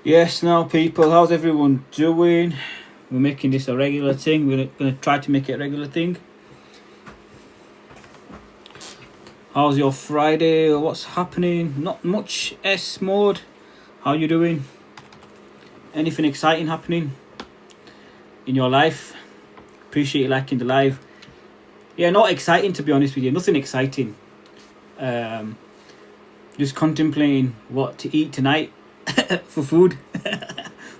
Yes, now people, how's everyone doing? We're making this a regular thing. We're gonna try to make it a regular thing. How's your Friday? What's happening? Not much. S mode. How you doing? Anything exciting happening in your life? Appreciate you liking the live. Yeah, not exciting to be honest with you. Nothing exciting. Just contemplating what to eat tonight for food.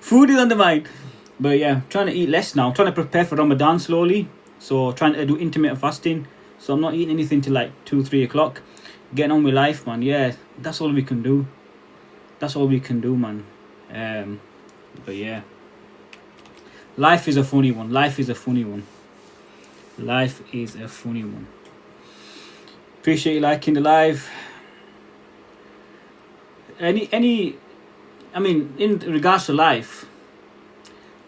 Food is on the mind. But yeah, trying to eat less now. I'm trying to prepare for Ramadan slowly. So trying to do intermittent fasting. So I'm not eating anything till like 2-3 o'clock. Getting on with life, man. Yeah, that's all we can do. That's all we can do, man. But yeah, life is a funny one. Life is a funny one. Life is a funny one. Appreciate you liking the live. I mean, in regards to life,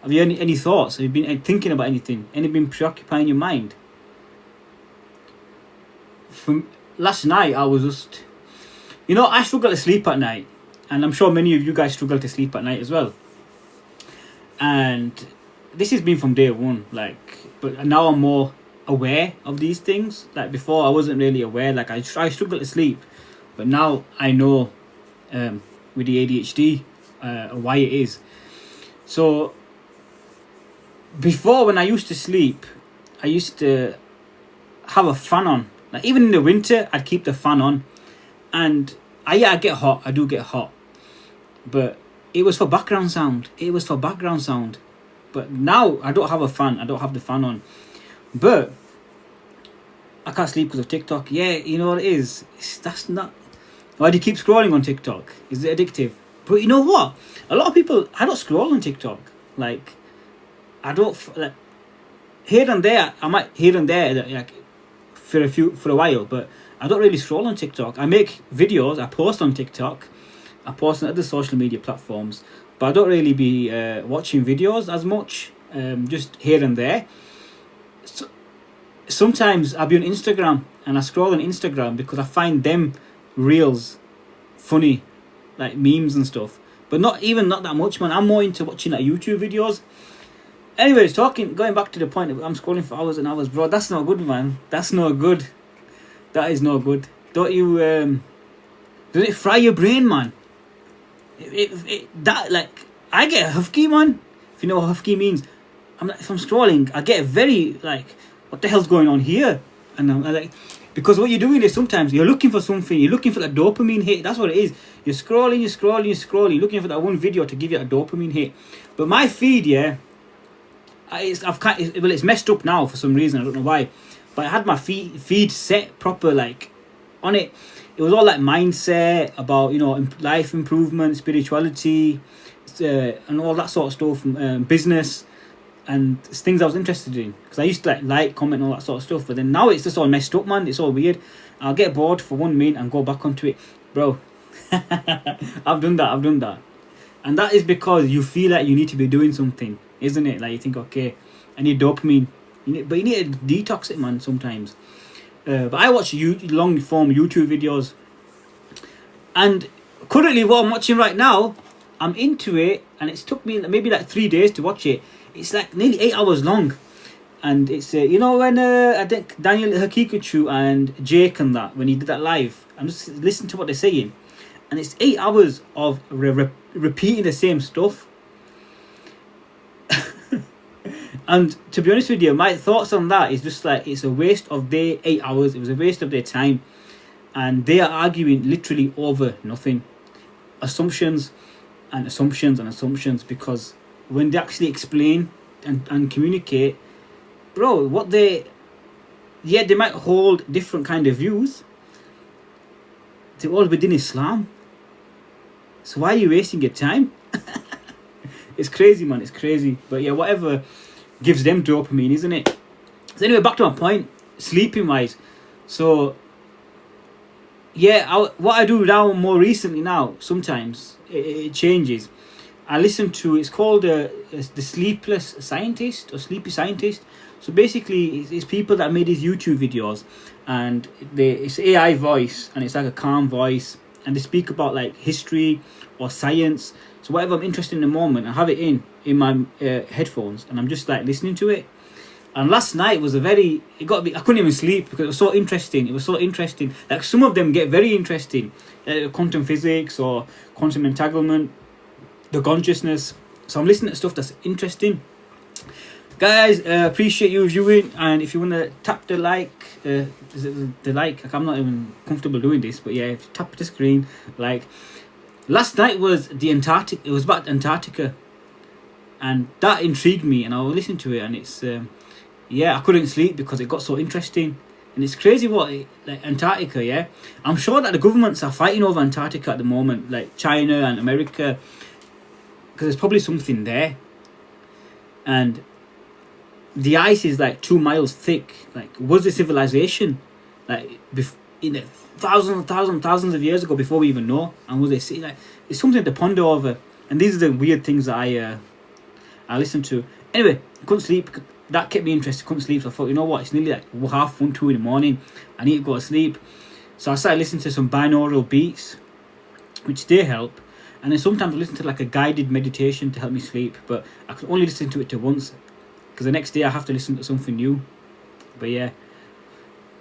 have you any thoughts? Have you been thinking about anything? Any been preoccupying your mind? From last night, I was just, I struggle to sleep at night, and I'm sure many of you guys struggle to sleep at night as well. And this has been from day one, but now I'm more aware of these things. Like before, I wasn't really aware. Like I struggle to sleep, but now I know with the ADHD why it is. So before, when I used to sleep, I used to have a fan on. Like even in the winter, I'd keep the fan on, and I get hot. I do get hot, but it was for background sound. But now I don't have a fan. I don't have the fan on, but I can't sleep because of TikTok. Yeah, you know what it is. That's not. Why do you keep scrolling on TikTok? Is it addictive? But you know what? A lot of people, I don't scroll on TikTok. Like, I don't here and there. I might here and there like for a while, but I don't really scroll on TikTok. I make videos. I post on TikTok. I post on other social media platforms, but I don't really be watching videos as much. Just here and there. So, sometimes I'll be on Instagram and I scroll on Instagram because I find them reels funny, like memes and stuff, but not that much, man. I'm more into watching like YouTube videos. Anyways, going back to the point, I'm scrolling for hours and hours, bro. That's not good, man. That's not good. That is not good. Don't you does it fry your brain, man? I get hufky, man. If you know what hufky means, if I'm scrolling, I get very like, what the hell's going on here? And I'm like, because what you're doing is sometimes you're looking for something, you're looking for that dopamine hit. That's what it is. You're scrolling, looking for that one video to give you a dopamine hit. But my feed, yeah, it's messed up now for some reason. I don't know why, but I had my feed set proper, like on it. It was all like mindset, about life improvement, spirituality, and all that sort of stuff, business. And it's things I was interested in, because I used to like, comment, and all that sort of stuff. But then now it's just all messed up, man. It's all weird. I'll get bored for 1 minute and go back onto it, bro. I've done that, and that is because you feel like you need to be doing something, isn't it? Like you think, okay, I need dopamine, but you need to detox it, man. Sometimes. But I watch long form YouTube videos, and currently what I'm watching right now, I'm into it, and it's took me maybe like 3 days to watch it. It's like nearly 8 hours long, and it's when I think Daniel Hakikachu and Jake and that, when he did that live, I'm just listening to what they're saying, and it's 8 hours of repeating the same stuff. And to be honest with you, my thoughts on that is just like, it's a waste of their 8 hours. It was a waste of their time, and they are arguing literally over nothing, assumptions, because when they actually explain and communicate, bro, they might hold different kind of views. They're all within Islam. So why are you wasting your time? It's crazy, man. It's crazy. But yeah, whatever gives them dopamine, isn't it? So anyway, back to my point, sleeping wise. So yeah, what I do now more recently now, sometimes it changes. I listen to, it's called the Sleepless Scientist or Sleepy Scientist. So basically, it's people that made these YouTube videos, and it's AI voice, and it's like a calm voice, and they speak about like history or science. So whatever I'm interested in the moment, I have it in my headphones, and I'm just like listening to it. And last night was I couldn't even sleep because it was so interesting. It was so interesting. Like some of them get very interesting, quantum physics or quantum entanglement, the consciousness. So I'm listening to stuff that's interesting. Guys, appreciate you viewing, and if you want to tap the like, is it the like? I'm not even comfortable doing this, but yeah, if you tap the screen, like. Last night was the Antarctic. It was about Antarctica, and that intrigued me, and I was listening to it, and it's I couldn't sleep because it got so interesting. And it's crazy like Antarctica, yeah. I'm sure that the governments are fighting over Antarctica at the moment, like China and America, because there's probably something there. And the ice is like 2 miles thick. Like, was the civilization like in the thousands of years ago before we even know? And was they see like it's something to ponder over? And these are the weird things that I listen to. Anyway, couldn't sleep. That kept me interested. Couldn't sleep. So I thought, you know what? It's nearly like 1:30, 2 in the morning. I need to go to sleep. So I started listening to some binaural beats, which they help. And then sometimes I listen to like a guided meditation to help me sleep. But I can only listen to it once, because the next day I have to listen to something new. But yeah,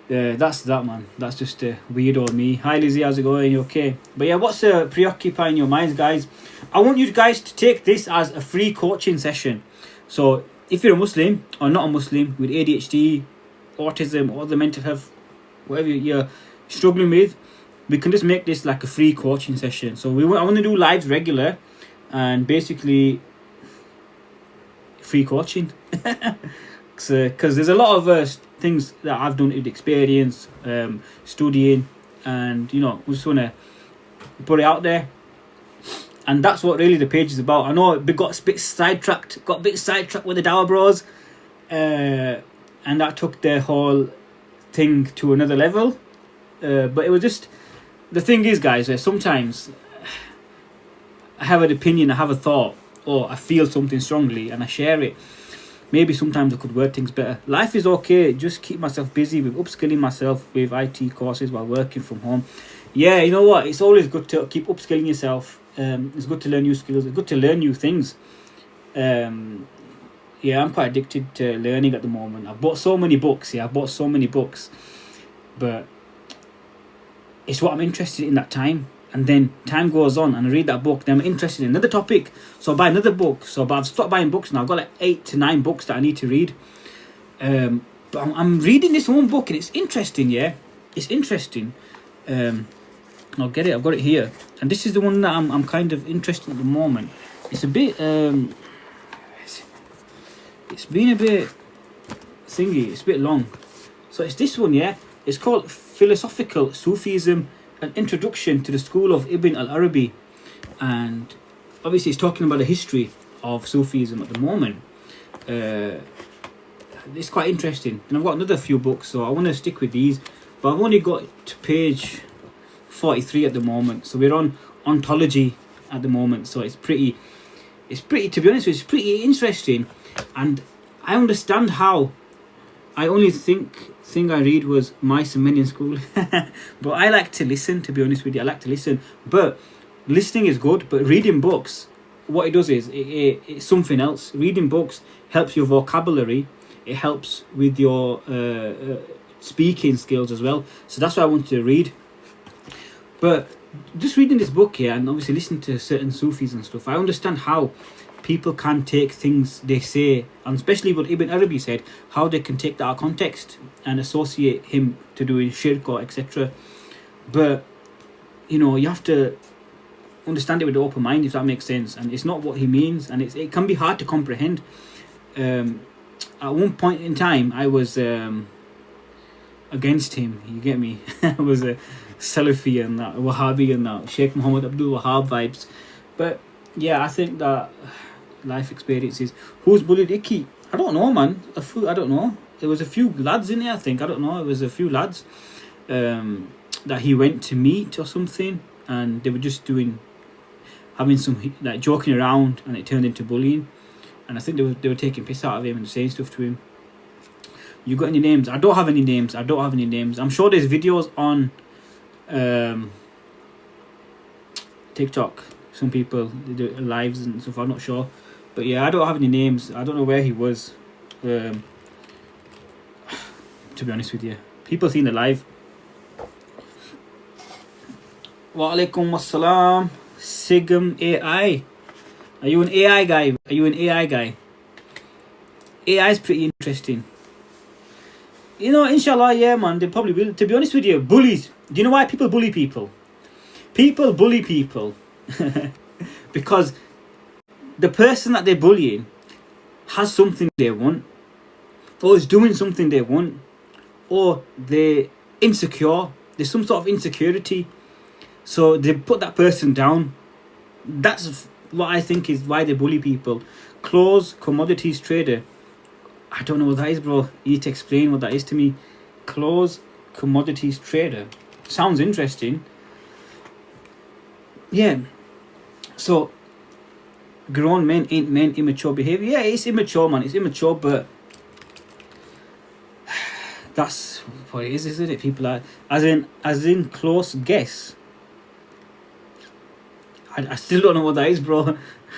that's that, man. That's just weird old me. Hi Lizzie, how's it going? You okay? But yeah, what's preoccupying your minds, guys? I want you guys to take this as a free coaching session. So if you're a Muslim or not a Muslim with ADHD, autism, or the mental health, whatever you're struggling with, we can just make this like a free coaching session. So I want to do lives regular, and basically free coaching. Because there's a lot of things that I've done with experience, studying, and we just want to put it out there. And that's what really the page is about. I know we got a bit sidetracked with the Dower Bros, and that took the whole thing to another level. But it was just, the thing is, guys, sometimes I have an opinion, I have a thought, or I feel something strongly and I share it. Maybe sometimes I could word things better. Life is okay. Just keep myself busy with upskilling myself with IT courses while working from home. Yeah, you know what? It's always good to keep upskilling yourself. It's good to learn new skills. It's good to learn new things. Yeah, I'm quite addicted to learning at the moment. I've bought so many books. But it's what I'm interested in that time. And then time goes on and I read that book, then I'm interested in another topic, so I buy another book. But I've stopped buying books now. I've got like 8 to 9 books that I need to read. But I'm reading this one book and it's interesting, yeah? It's interesting. I'll get it, I've got it here. And this is the one that I'm kind of interested in at the moment. It's a bit, it's been a bit thingy, it's a bit long. So it's this one, yeah? It's called Philosophical Sufism, an introduction to the school of Ibn al-Arabi. And obviously it's talking about the history of Sufism at the moment. It's quite interesting. And I've got another few books, so I want to stick with these. But I've only got to page 43 at the moment. So we're on ontology at the moment. So it's pretty, to be honest with you, it's pretty interesting. And I understand how. I only thing I read was Mice and Men in School. But I like to listen, to be honest with you. I like to listen. But listening is good. But reading books, what it does is, it's something else. Reading books helps your vocabulary. It helps with your speaking skills as well. So that's why I wanted to read. But just reading this book here, and obviously listening to certain Sufis and stuff, I understand how people can take things they say, and especially what Ibn Arabi said, how they can take that out of context and associate him to doing shirk or etc. But you have to understand it with the open mind, if that makes sense. And it's not what he means, and it can be hard to comprehend. At one point in time, I was against him. You get me? I was a Salafi and that, Wahhabi and that, Sheikh Muhammad Abdul Wahhab vibes. But yeah, I think that life experiences. Who's bullied Icky? I don't know, man. I don't know. There was a few lads in there, I think. I don't know. It was a few lads that he went to meet or something, and they were just having some like joking around, and it turned into bullying. And I think they were taking piss out of him and saying stuff to him. You got any names? I don't have any names. I'm sure there's videos on TikTok. Some people they do lives and stuff. I'm not sure, but yeah, I don't have any names. I don't know where he was. To be honest with you, people seen the live. Wa alaikum assalam. Sigum AI. Are you an AI guy? Are you an AI guy? AI is pretty interesting. You know, inshallah, yeah, man, they probably will. To be honest with you, bullies. Do you know why people bully people? People bully people because the person that they're bullying has something they want, or is doing something they want, or they're insecure. There's some sort of insecurity, so they put that person down. That's what I think is why they bully people. Close commodities trader. I don't know what that is, bro. You need to explain what that is to me. Close commodities trader. Sounds interesting. Yeah. So, grown men ain't men, immature behavior. Yeah, it's immature, man. It's immature, but that's what it is, isn't it? People are as in close guess. I still don't know what that is, bro.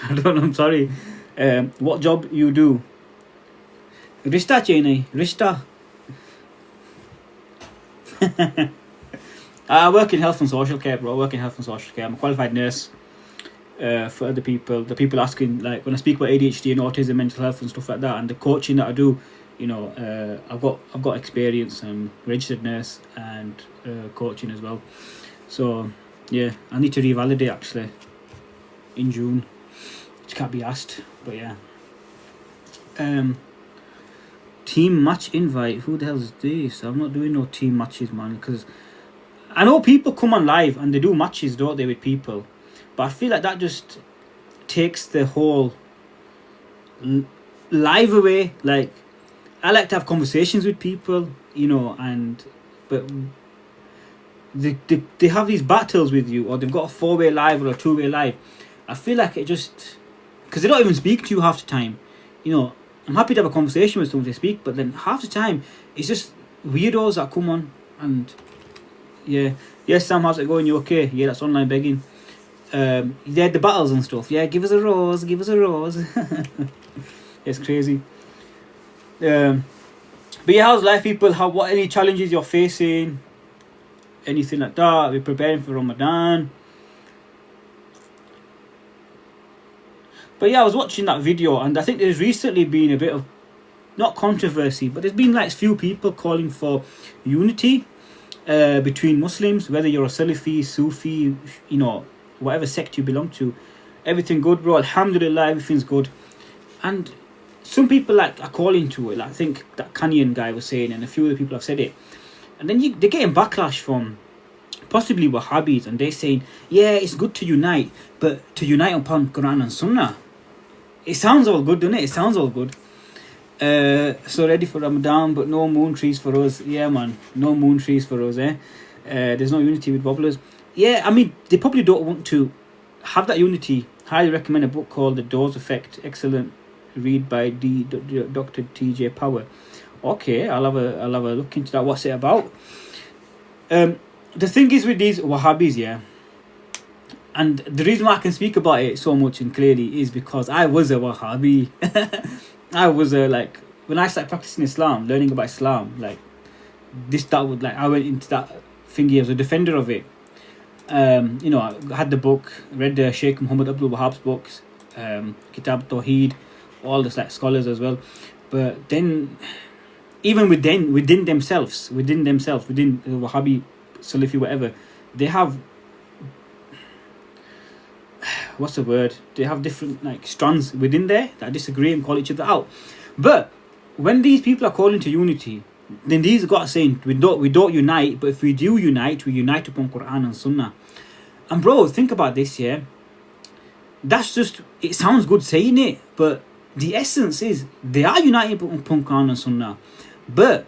I don't know. I'm sorry. What job you do? Rishta chain, Rishta. I work in health and social care, bro. I work in health and social care. I'm a qualified nurse. For other people, the people asking, like, when I speak about ADHD and autism, mental health and stuff like that, and the coaching that I do, you know, I've got experience. I'm a registered nurse and coaching as well. So yeah, I need to revalidate actually in June, which can't be asked. But yeah. Team match invite. Who the hell is this? I'm not doing no team matches, man, because I know people come on live and they do matches, don't they, with people, but I feel like that just takes the whole live away. Like, I like to have conversations with people, you know, but they have these battles with you, or they've got a 4-way live or a 2-way live. I feel like it just, because they don't even speak to you half the time, you know. I'm happy to have a conversation with someone to speak, but then half the time it's just weirdos that come on and yeah. Yes, Sam, how's it going? You okay? Yeah, that's online begging. Yeah, the battles and stuff. Yeah, give us a rose, give us a rose. It's crazy. But yeah, how's life, people? What any challenges you're facing? Anything like that? We're preparing for Ramadan. But yeah, I was watching that video, and I think there's recently been a bit of, not controversy, but there's been like few people calling for unity between Muslims, whether you're a Salafi, Sufi, you know, whatever sect you belong to. Everything good, bro. Alhamdulillah, everything's good. And some people like are calling to it. Like, I think that Kenyan guy was saying, and a few other people have said it. And then they're getting backlash from possibly Wahhabis, and they're saying, yeah, it's good to unite, but to unite upon Quran and Sunnah. It sounds all good, doesn't it? It sounds all good. So ready for Ramadan, but no moon trees for us. Yeah, man, no moon trees for us, eh? There's no unity with wobblers. Yeah, I mean, they probably don't want to have that unity. Highly recommend a book called The Dose Effect. Excellent read by Dr. T.J. Power. Okay, I'll have a look into that. What's it about? The thing is with these Wahhabis, yeah, and the reason why I can speak about it so much and clearly is because I was a Wahhabi. I was like, when I started practicing Islam, learning about Islam, like I went into that thingy as a defender of it. You know, I had the book, read the Sheikh Muhammad Abdul Wahhab's books, Kitab Tawheed, all the like scholars as well. But then, even within themselves, within the Wahhabi, Salafi, whatever, they have, what's the word? They have different like strands within there that disagree and call each other out. But when these people are calling to unity, then these guys saying we don't unite, but if we do unite, we unite upon Quran and Sunnah. And bro, think about this, yeah. That's just, it sounds good saying it, but the essence is they are united upon Quran and Sunnah, but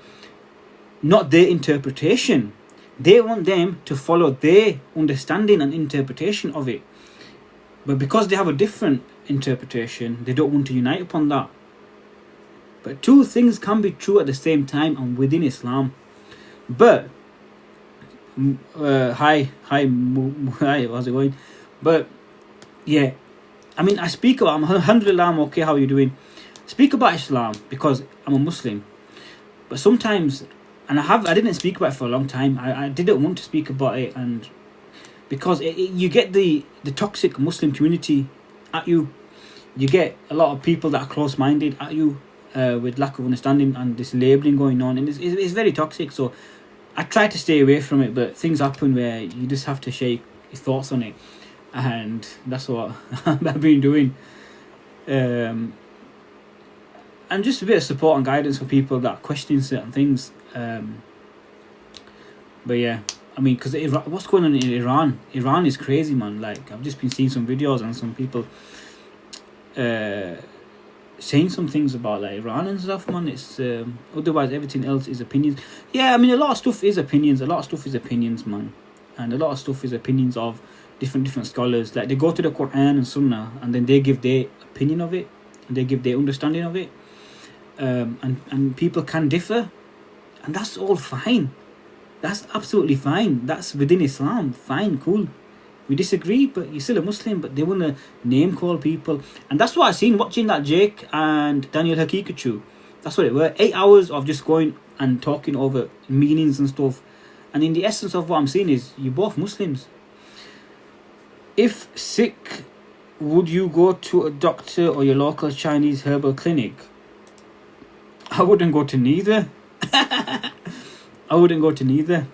not their interpretation. They want them to follow their understanding and interpretation of it. But because they have a different interpretation, they don't want to unite upon that. But two things can be true at the same time and within Islam. But hi, how's it going? But yeah, I mean, I speak about, alhamdulillah, I'm okay, how are you doing? Speak about Islam because I'm a Muslim. But sometimes, and I didn't speak about it for a long time. I didn't want to speak about it, and because you get the toxic Muslim community at you. You get a lot of people that are close-minded at you, with lack of understanding and this labelling going on, and it's very toxic. So I try to stay away from it, but things happen where you just have to share your thoughts on it, and that's what I've been doing. And just a bit of support and guidance for people that question certain things. But yeah, I mean, because what's going on in Iran is crazy, man. Like, I've just been seeing some videos and some people saying some things about like Iran and stuff, man. It's otherwise everything else is opinions. Yeah, I mean, a lot of stuff is opinions, man. And a lot of stuff is opinions of different scholars. Like, they go to the Quran and Sunnah, and then they give their opinion of it, and they give their understanding of it. And people can differ, and that's all fine. That's absolutely fine. That's within Islam. Fine, cool. We disagree, but you're still a Muslim. But they want to name call people, and that's what I seen watching that Jake and Daniel Hakikachu. That's what it were. 8 hours of just going and talking over meanings and stuff. And in the essence of what I'm seeing is, you're both Muslims. If sick, would you go to a doctor or your local Chinese herbal clinic? I wouldn't go to neither. I wouldn't go to neither.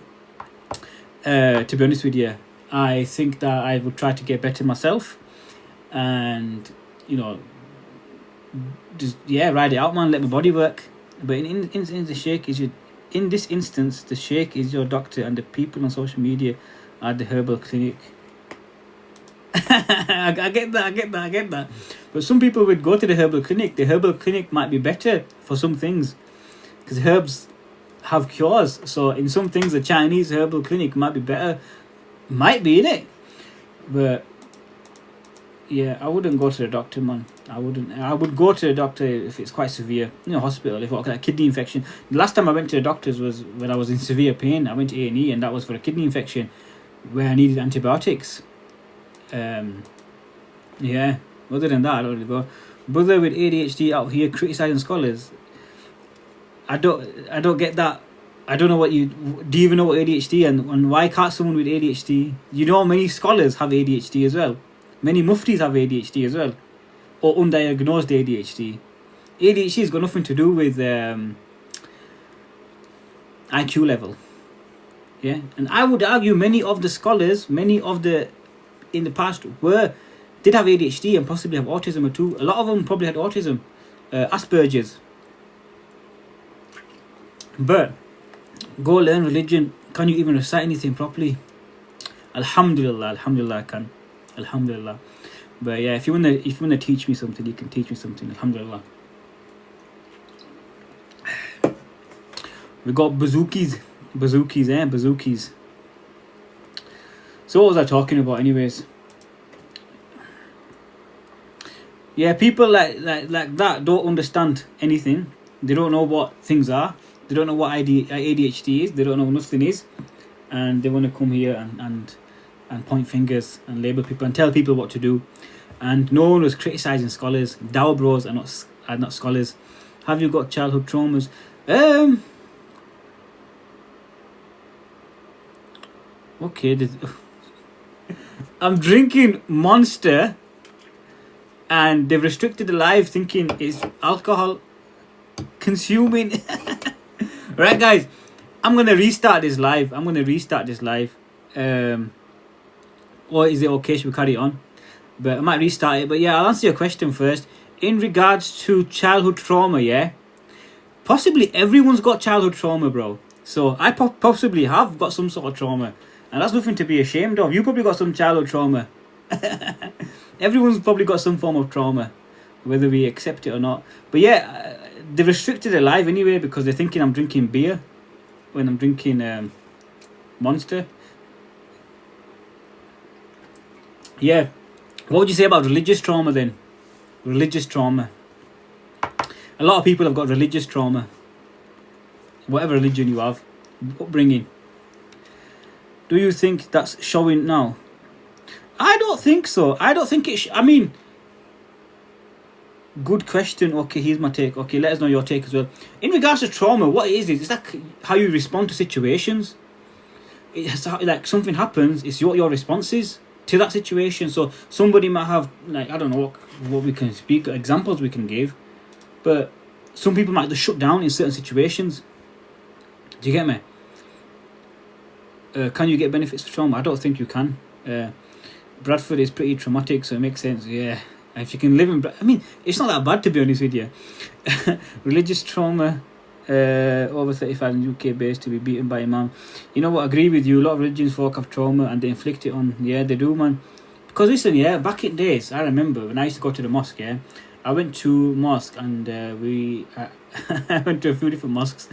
To be honest with you, I think that I would try to get better myself, and just ride it out, man. Let my body work. But in the Sheikh is your, in this instance, the Sheikh is your doctor, and the people on social media are the herbal clinic. I get that. But some people would go to the herbal clinic. The herbal clinic might be better for some things, because herbs have cures. So in some things, the Chinese herbal clinic might be better. Might be, innit? But yeah, I wouldn't go to the doctor, man. I would go to the doctor if it's quite severe. Hospital, if I've got a kidney infection. The last time I went to the doctors was when I was in severe pain. I went to A&E, and that was for a kidney infection where I needed antibiotics. Yeah, other than that, I don't really go. Brother with ADHD out here criticizing scholars. I don't get that. I don't know what you do. You even know what ADHD and why can't someone with ADHD? Many scholars have ADHD as well. Many muftis have ADHD as well, or undiagnosed ADHD. ADHD has got nothing to do with IQ level. Yeah, and I would argue many of the scholars, in the past did have ADHD and possibly have autism or two. A lot of them probably had autism, Asperger's. But go learn religion. Can you even recite anything properly? Alhamdulillah, I can. Alhamdulillah. But yeah, if you wanna teach me something, you can teach me something. Alhamdulillah. We got bazookies. So what was I talking about, anyways? Yeah, people like that don't understand anything. They don't know what things are. They don't know what ADHD is. They don't know what nothing is, and they want to come here and point fingers and label people and tell people what to do. And no one was criticizing scholars. Dawah bros are not scholars. Have you got childhood traumas? Okay. I'm drinking Monster, and they've restricted the live, thinking it's alcohol consuming. Right, guys, I'm gonna restart this live. Or is it okay? Should we carry on? But I might restart it. But yeah, I'll answer your question first. In regards to childhood trauma, yeah, possibly everyone's got childhood trauma, bro. So I possibly have got some sort of trauma, and that's nothing to be ashamed of. You probably got some childhood trauma. Everyone's probably got some form of trauma, whether we accept it or not. But yeah, they restricted it live anyway because they're thinking I'm drinking beer when I'm drinking Monster. Yeah, what would you say about religious trauma then? Religious trauma. A lot of people have got religious trauma. Whatever religion you have, upbringing. Do you think that's showing now? I don't think so. I don't think it. I mean, good question. Okay, here's my take. Okay, let us know your take as well. In regards to trauma, what it is it's like how you respond to situations. It's like something happens. It's your responses to that situation. So somebody might have, like, I don't know what we can speak, examples we can give, but some people might just shut down in certain situations. Do you get me? Can you get benefits from trauma? I don't think you can. Bradford is pretty traumatic, so it makes sense. Yeah, if you can live in, I mean, it's not that bad, to be honest with you. Religious trauma, over 35 in UK based to be beaten by imam. You know what? I agree with you. A lot of religions folk have trauma and they inflict it on. Yeah, they do, man. Because listen, yeah, back in days, I remember when I used to go to the mosque. Yeah, I went to mosque and I went to a few different mosques.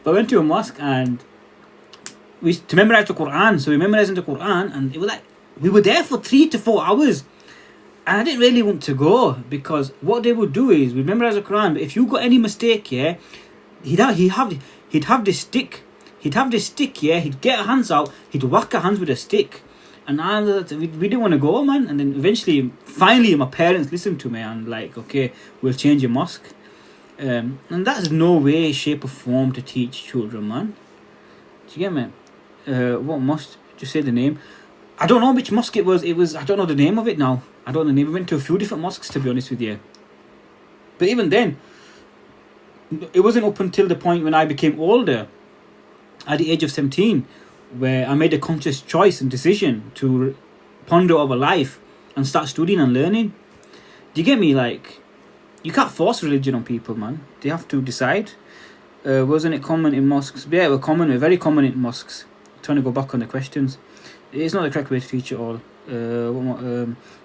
But I went to a mosque and to memorize the Quran. So we memorizing the Quran, and it was like we were there for 3 to 4 hours. And I didn't really want to go because what they would do is we memorize the Quran. But if you got any mistake, yeah, he'd have this stick. He'd have this stick, yeah. He'd get our hands out. He'd whack our hands with a stick. And we didn't want to go, man. And then eventually, finally, my parents listened to me and like, okay, we'll change your mosque. And that's no way, shape or form to teach children, man. Do you get me? What mosque? Just say the name. I don't know which mosque it was. I don't know the name of it now. I don't know the name. We went to a few different mosques, to be honest with you. But even then, it wasn't up until the point when I became older, at the age of 17, where I made a conscious choice and decision to ponder over life and start studying and learning. Do you get me? Like, you can't force religion on people, man. They have to decide. Wasn't it common in mosques? Yeah, it was common, very common in mosques. Trying to go back on the questions. It's not the correct way to teach it all.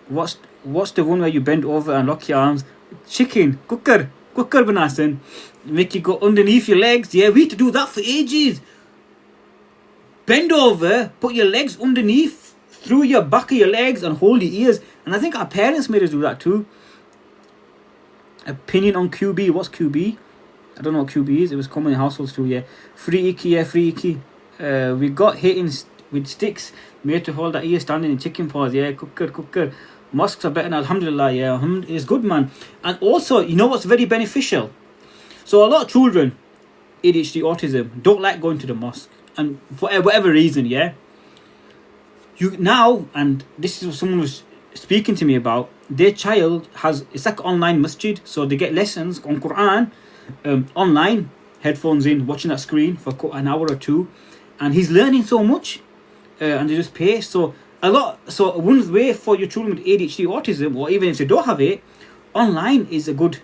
What's the one where you bend over and lock your arms? Chicken, cooker banasan. Make you go underneath your legs. Yeah, we had to do that for ages. Bend over, put your legs underneath, through your back of your legs and hold your ears. And I think our parents made us do that too. Opinion on QB. What's QB? I don't know what QB is. It was common in households too, yeah. Free icky, yeah, free icky. We got hit with sticks made to hold that ear standing in chicken paws, yeah. Cooker. Mosques are better now, alhamdulillah, yeah. It's good, man. And also, you know what's very beneficial? So a lot of children, ADHD, autism, don't like going to the mosque. And for whatever reason, yeah. You now, and this is what someone was speaking to me about, their child it's like online masjid, so they get lessons on Quran online, headphones in, watching that screen for an hour or two, and he's learning so much, and they just pay. So one way for your children with ADHD, autism, or even if they don't have it, online is a good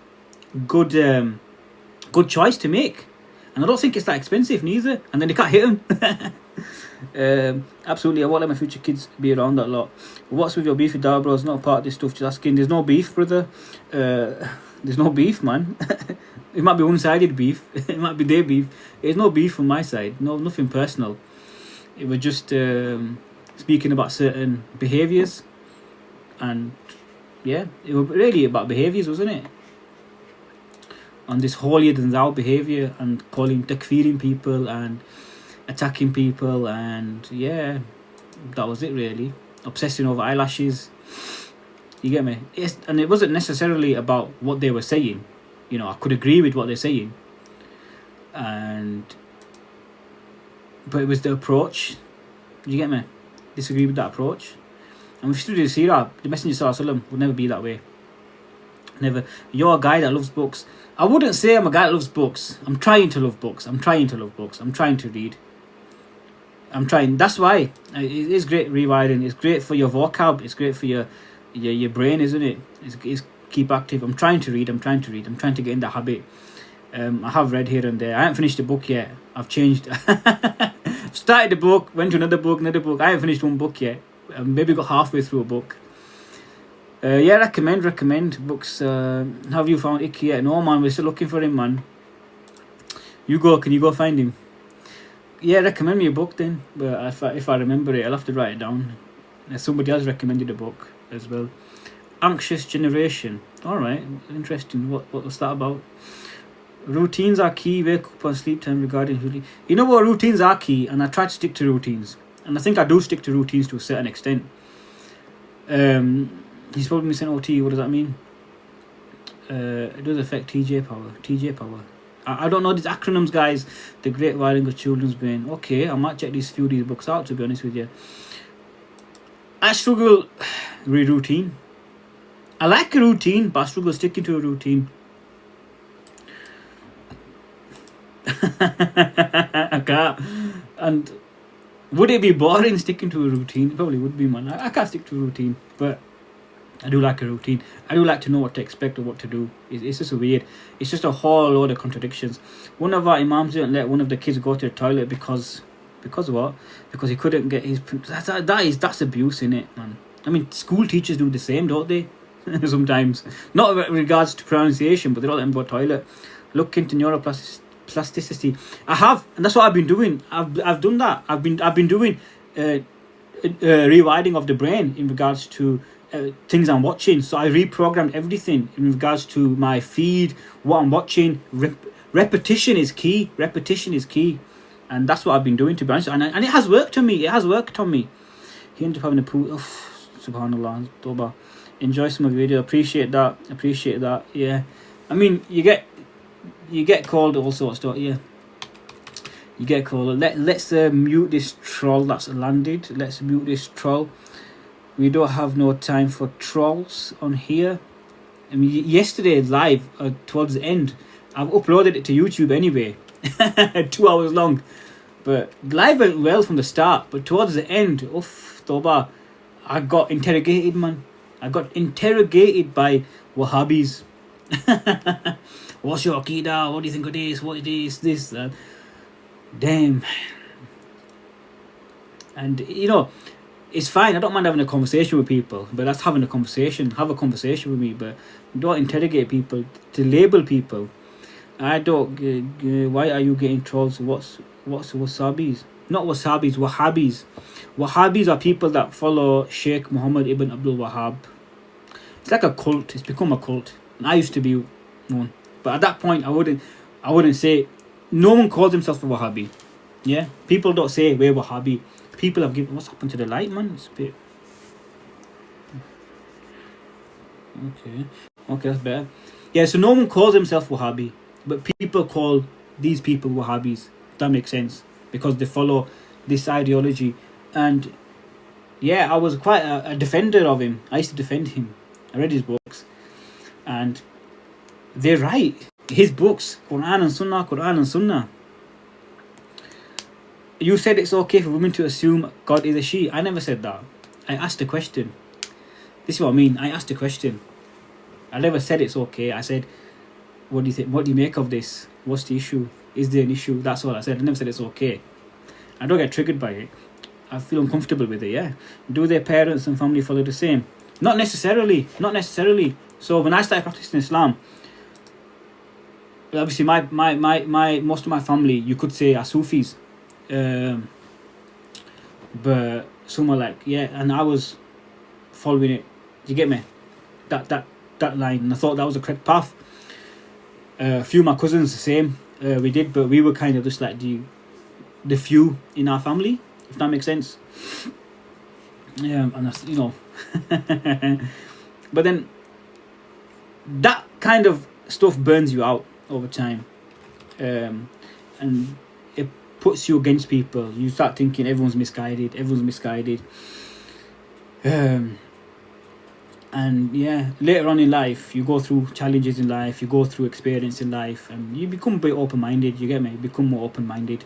choice to make. And I don't think it's that expensive neither. And then they can't hit them. Absolutely, I won't let my future kids be around that lot. What's with your beef with Dara Bros? Not a part of this stuff, just asking. There's no beef, brother. There's no beef, man. It might be one-sided beef. It might be their beef. There's no beef from my side. No, nothing personal. It was just speaking about certain behaviours. And yeah, it was really about behaviours, wasn't it? On this holier than thou behaviour and takfiring people and attacking people, and yeah, that was it really. Obsessing over eyelashes. You get me? And it wasn't necessarily about what they were saying. You know, I could agree with what they're saying. But it was the approach. You get me? Disagree with that approach. And if you study the Seerah, the Messenger Sallallahu Alaihi Wasallam would never be that way. Never. You're a guy that loves books. I wouldn't say I'm a guy that loves books. I'm trying to love books. I'm trying to read. I'm trying. That's why it is great rewiring. It's great for your vocab. It's great for your brain, isn't it? It's keep active. I'm trying to read. I'm trying to get in that habit. I have read here and there. I haven't finished the book yet. I've changed. I've started the book, went to another book. I haven't finished one book yet. Maybe got halfway through a book. Yeah, recommend books. Have you found Icky yet? No, man, we're still looking for him, man. Can you go find him? Yeah, recommend me a book then. But if I remember it, I'll have to write it down. Somebody else recommended a book as well. Anxious Generation. Alright, interesting. What's that about? Routines are key. Wake up on sleep time regarding routine. You know what, routines are key, and I try to stick to routines. And I think I do stick to routines to a certain extent. He's probably missing OT. What does that mean? It does affect TJ power. TJ power. I don't know these acronyms, guys. The Great Wiring of Children's Brain. Okay, I might check these books out, to be honest with you. I struggle with routine. I like a routine, but I struggle sticking to a routine. I can't. And would it be boring sticking to a routine? It probably would be, man. I can't stick to a routine, but I do like a routine. I do like to know what to expect or what to do. It's just weird. It's just a whole load of contradictions. One of our imams didn't let one of the kids go to the toilet because what? Because he couldn't get his... That's abuse, innit, man? I mean, school teachers do the same, don't they? Sometimes. Not in regards to pronunciation, but they don't let them go to the toilet. Look into neuroplasticity. I have, and that's what I've been doing. I've done that. I've been doing rewiring of the brain in regards to things I'm watching. So I reprogrammed everything in regards to my feed, what I'm watching. Repetition is key. And that's what I've been doing, to be honest. And it has worked on me. He ended up having a pool. Oh, subhanallah. Toba. Enjoy some of the video. Appreciate that. Yeah. I mean, you get called all sorts of stuff. Yeah. You get called. Let's mute this troll that's landed. Let's mute this troll. We don't have no time for trolls on here. I mean, yesterday live towards the end, I've uploaded it to YouTube anyway, 2 hours long. But live went well from the start, but towards the end, Toba, I got interrogated, man. I got interrogated by Wahhabis. What's your Aqidah? What do you think of this? What is this? Damn. And it's fine. I don't mind having a conversation with people, but that's having a conversation. Have a conversation with me, but don't interrogate people, to label people. I don't. Why are you getting trolls? What's wasabis? Not wasabis. Wahhabis. Wahhabis are people that follow Sheikh Muhammad ibn Abdul Wahhab. It's like a cult. It's become a cult. And I used to be one, but at that point, I wouldn't say. No one calls himself a Wahhabi. Yeah, people don't say we're Wahhabi. People have given... What's happened to the light, man? It's a bit... Okay, that's better. Yeah, so no one calls himself Wahhabi, but people call these people Wahhabis. That makes sense, because they follow this ideology. And yeah, I was quite a defender of him. I used to defend him. I read his books, and they're right. His books, Quran and Sunnah. You said it's okay for women to assume God is a she. I never said that. I asked a question. This is what I mean. I asked a question. I never said it's okay. I said, what do you think? What do you make of this? What's the issue? Is there an issue? That's all I said. I never said it's okay. I don't get triggered by it. I feel uncomfortable with it, yeah. Do their parents and family follow the same? Not necessarily. So when I started practicing Islam, obviously my most of my family, you could say, are Sufis. But some are like, yeah, and I was following it. You get me? That line, and I thought that was the correct path. A few of my cousins the same. We did, but we were kind of just like the few in our family, if that makes sense. And that's, but then that kind of stuff burns you out over time, and it puts you against people. You start thinking everyone's misguided. And yeah, later on in life, you go through challenges in life, you go through experience in life, and you become a bit open-minded. You get me? You become more open-minded.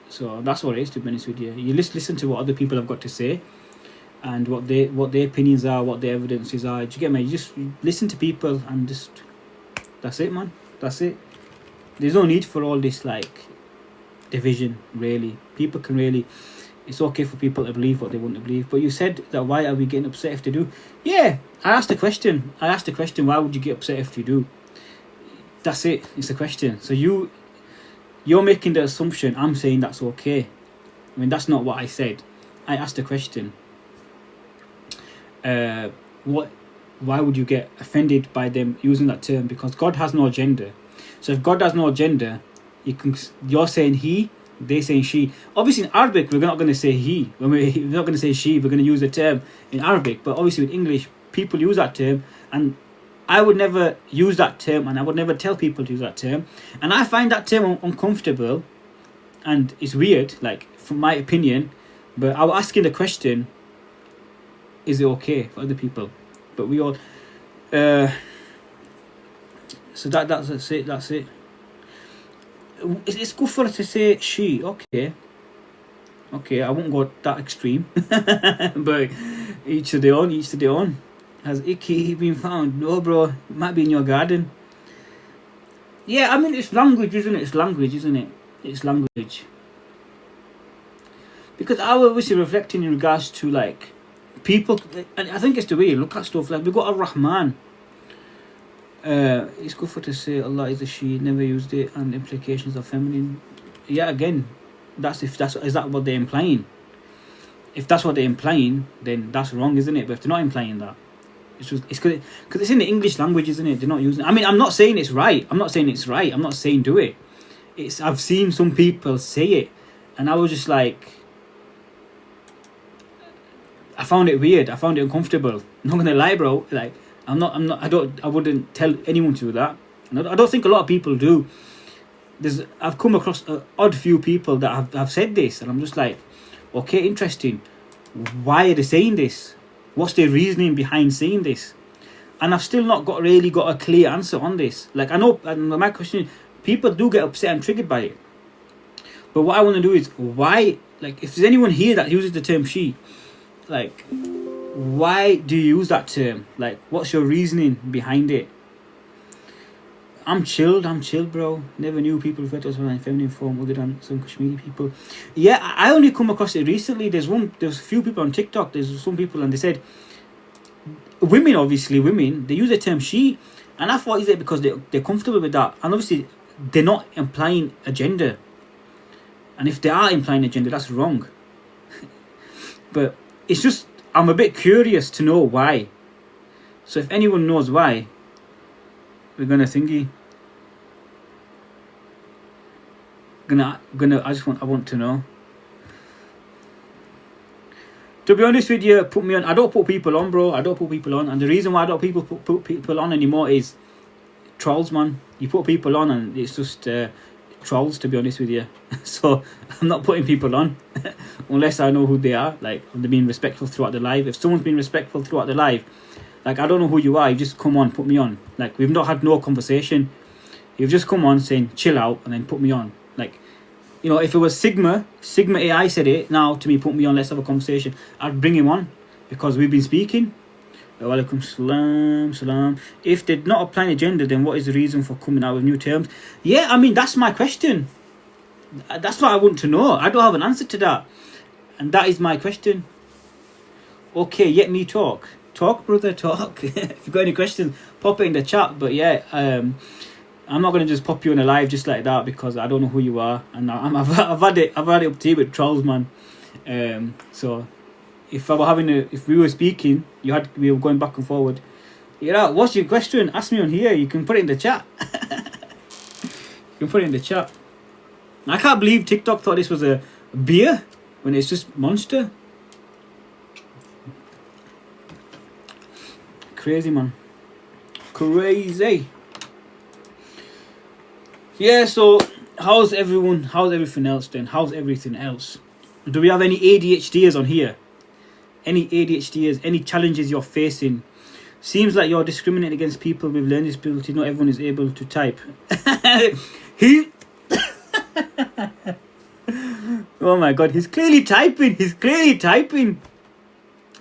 So that's what it is, to be honest with you. You listen to what other people have got to say, and what their opinions are, what their evidences are. Do you get me? You just listen to people, and just, that's it, man. That's it. There's no need for all this like division, really. People can really... It's okay for people to believe what they want to believe. But you said that, why are we getting upset if they do? Yeah, I asked the question. Why would you get upset if you do? That's it. It's a question. So you're making the assumption I'm saying that's okay. I mean, that's not what I said. I asked the question. Why would you get offended by them using that term? Because God has no agenda. So if God has no agenda, you're saying he, They saying she. Obviously in Arabic we're not going to say he. We're not going to say she. We're going to use the term in Arabic. But obviously with English, people use that term, and I would never use that term, and I would never tell people to use that term. And I find that term uncomfortable, and it's weird, like from my opinion. But I was asking the question: is it okay for other people? But we all. So that's it. That's it. It's good for us to say she. Okay, I won't go that extreme. But each to their own. Each to their own. Has Icky been found? No, bro. It might be in your garden. Yeah, I mean it's language, isn't it? It's language, isn't it? It's language. Because I was obviously reflecting in regards to like people, and I think it's the way you look at stuff. Like we got Ar-Rahman. It's good for to say Allah is a she, never used it, and implications of feminine. Yeah, again, is that what they're implying? If that's what they're implying, then that's wrong, isn't it? But if they're not implying that, it's because it's in the English language, isn't it? They're not using. I mean, I'm not saying it's right. I'm not saying do it. I've seen some people say it, and I was just like, I found it weird. I found it uncomfortable. I'm not gonna lie, bro. Like. I wouldn't tell anyone to do that. I don't think a lot of people do. I've come across an odd few people that have said this, and I'm just like, okay, interesting. Why are they saying this? What's their reasoning behind saying this? And I've still not really got a clear answer on this. Like I know, and my question is, people do get upset and triggered by it. But what I want to do is, why? Like, if there's anyone here that uses the term she, like, why do you use that term? Like, what's your reasoning behind it? I'm chilled, bro. Never knew people refer to us in feminine form other than some Kashmiri people. Yeah, I only come across it recently. There's a few people on TikTok. There's some people, and they said women, they use the term she, and I thought, is it because they're comfortable with that? And obviously they're not implying a gender. And if they are implying a gender, that's wrong. But it's just, I'm a bit curious to know why. So if anyone knows why, we're gonna thingy. I want to know. To be honest with you, put me on. I don't put people on, bro. I don't put people on, and the reason why I don't put people on anymore is trolls, man. You put people on, and it's just trolls. To be honest with you, so I'm not putting people on unless I know who they are. Like, they're being respectful throughout the live. If someone's been respectful throughout the live, like, I don't know who you are, you just come on, put me on. Like, we've not had no conversation. You've just come on saying chill out and then put me on. Like, you know, if it was Sigma AI said it now to me, put me on, let's have a conversation, I'd bring him on because we've been speaking. Walaikum salam. If they're not applying a gender, then what is the reason for coming out with new terms? Yeah, I mean, that's my question. That's what I want to know. I don't have an answer to that. And that is my question. Okay, let me talk. Talk, brother, talk. If you've got any questions, pop it in the chat. But yeah, I'm not going to just pop you on a live just like that because I don't know who you are. And I've had it up to you with trolls, man. So if we were speaking, we were going back and forward. You know, what's your question? Ask me on here. You can put it in the chat. You can put it in the chat. I can't believe TikTok thought this was a beer when it's just Monster. Crazy, man. Crazy. Yeah, so how's everyone? How's everything else then? How's everything else? Do we have any ADHDers on here? Any ADHDers? Any challenges you're facing? Seems like you're discriminating against people with learning disability. Not everyone is able to type. Oh my god, he's clearly typing.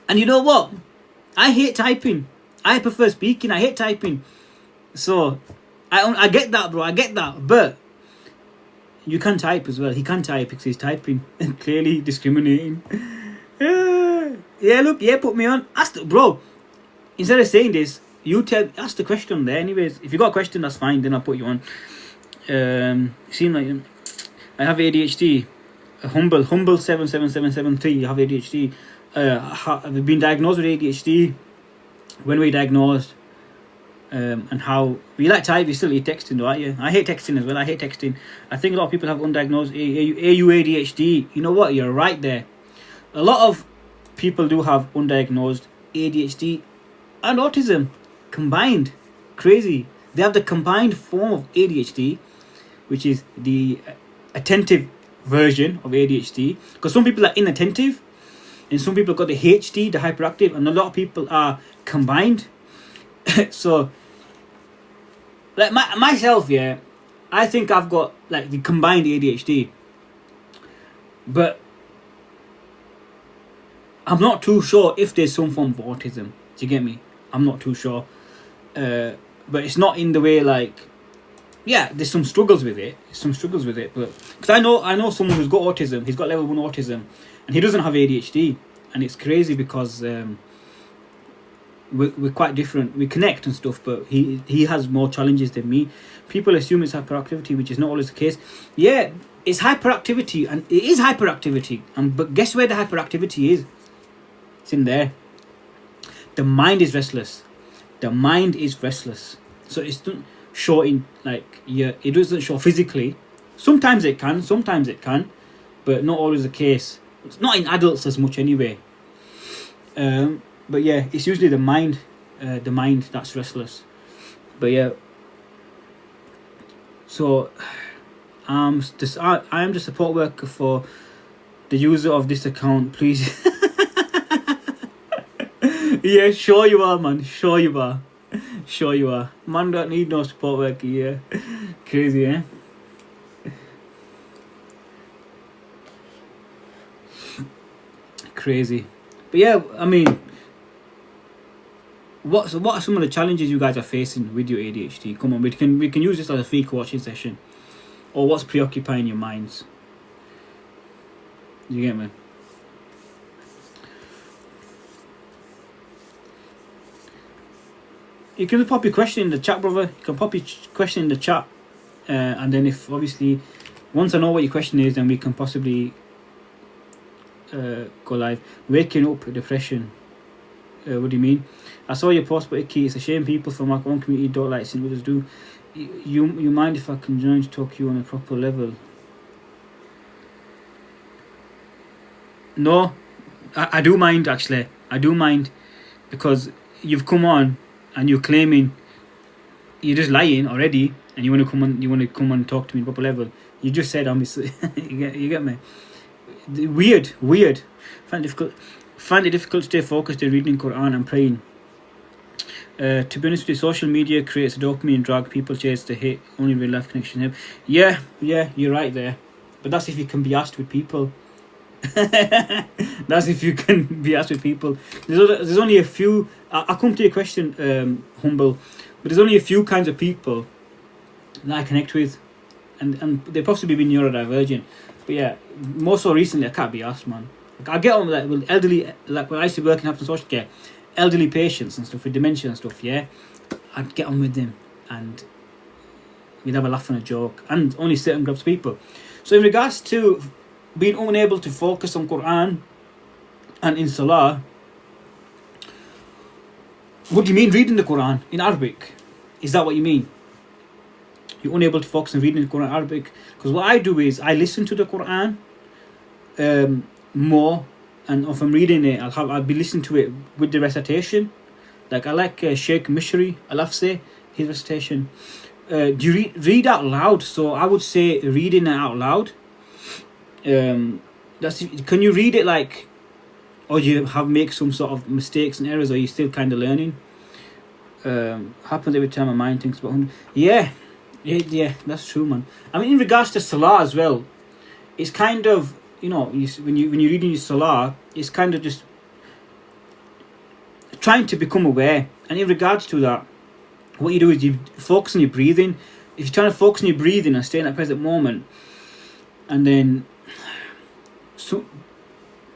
And you know what? I hate typing. I prefer speaking. I hate typing. So I get that, bro. I get that. But you can type as well. He can type because he's typing and clearly discriminating. Yeah, look. Yeah, put me on. Bro, instead of saying this, ask the question there. Anyways, if you got a question, that's fine. Then I'll put you on. You seem like I have ADHD. Humble 77773. You have ADHD. I've been diagnosed with ADHD. When we diagnosed, and how we like type. You still hate texting, though, aren't you? I hate texting as well. I hate texting. I think a lot of people have undiagnosed ADHD. You know what? You're right there. A lot of people do have undiagnosed ADHD and autism combined. Crazy. They have the combined form of ADHD, which is the attentive version of ADHD. Because some people are inattentive, and some people got the HD, the hyperactive, and a lot of people are combined. So, like myself, yeah, I think I've got like the combined ADHD, but I'm not too sure if there's some form of autism. Do you get me? I'm not too sure, but it's not in the way like, yeah, there's some struggles with it. But because I know someone who's got autism. He's got level 1 autism, and he doesn't have ADHD, and it's crazy because we're quite different. We connect and stuff, but he has more challenges than me. People assume it's hyperactivity, which is not always the case. Yeah, it's hyperactivity, and it is hyperactivity. But guess where the hyperactivity is? It's in there. The mind is restless. So it's not show in like, yeah, it doesn't show physically. Sometimes it can, but not always the case. It's not in adults as much anyway. But yeah, it's usually the mind that's restless. But yeah, so I am the support worker for the user of this account. Please. Yeah, sure you are, man. Sure you are. Man, don't need no support worker. Yeah, crazy, eh? Crazy. But yeah, I mean, what are some of the challenges you guys are facing with your ADHD? Come on, we can use this as a free coaching session. Or what's preoccupying your minds? You get me? You can pop your question in the chat, brother. You can pop your question in the chat, and then if obviously once I know what your question is, then we can possibly go live. Waking up depression. What do you mean? I saw your post, but Icky, it's a shame people from our own community don't like seeing others do. You mind if I can join to talk to you on a proper level? No, I do mind, actually. I do mind, because you've come on and you're claiming you're just lying already, and you want to come on and talk to me on a proper level. You just said I'm you get me? Weird. Find it difficult to stay focused in reading Quran and praying. To be honest with you, social media creates a dopamine drug. People chase the hit, only real life connection. Yeah, you're right there. But that's if you can be asked with people. That's if you can be asked with people. There's only a few. I'll come to your question, Humble. But there's only a few kinds of people that I connect with, and they possibly be neurodivergent. But yeah, more so recently, I can't be asked, man. Like, I get on with elderly, like when I used to work in health and social care, elderly patients and stuff with dementia and stuff. Yeah, I'd get on with them, and we'd have a laugh and a joke, and only certain groups of people. So in regards to being unable to focus on Quran and in Salah, what do you mean reading the Quran in Arabic? Is that what you mean? You're unable to focus on reading the Quran in Arabic? Because what I do is I listen to the Quran more, and if I'm reading it, I'll be listening to it with the recitation. Like I like Sheikh Mishri, I love say his recitation. Do you read out loud? So I would say reading it out loud. Can you read it like, or you make some sort of mistakes and errors, or are you still kind of learning? Happens every time my mind thinks about yeah, that's true, man. I mean, in regards to Salah as well, it's kind of, when you're reading your Salah, it's kind of just trying to become aware. And in regards to that, what you do is you focus on your breathing. If you're trying to focus on your breathing and stay in that present moment, and then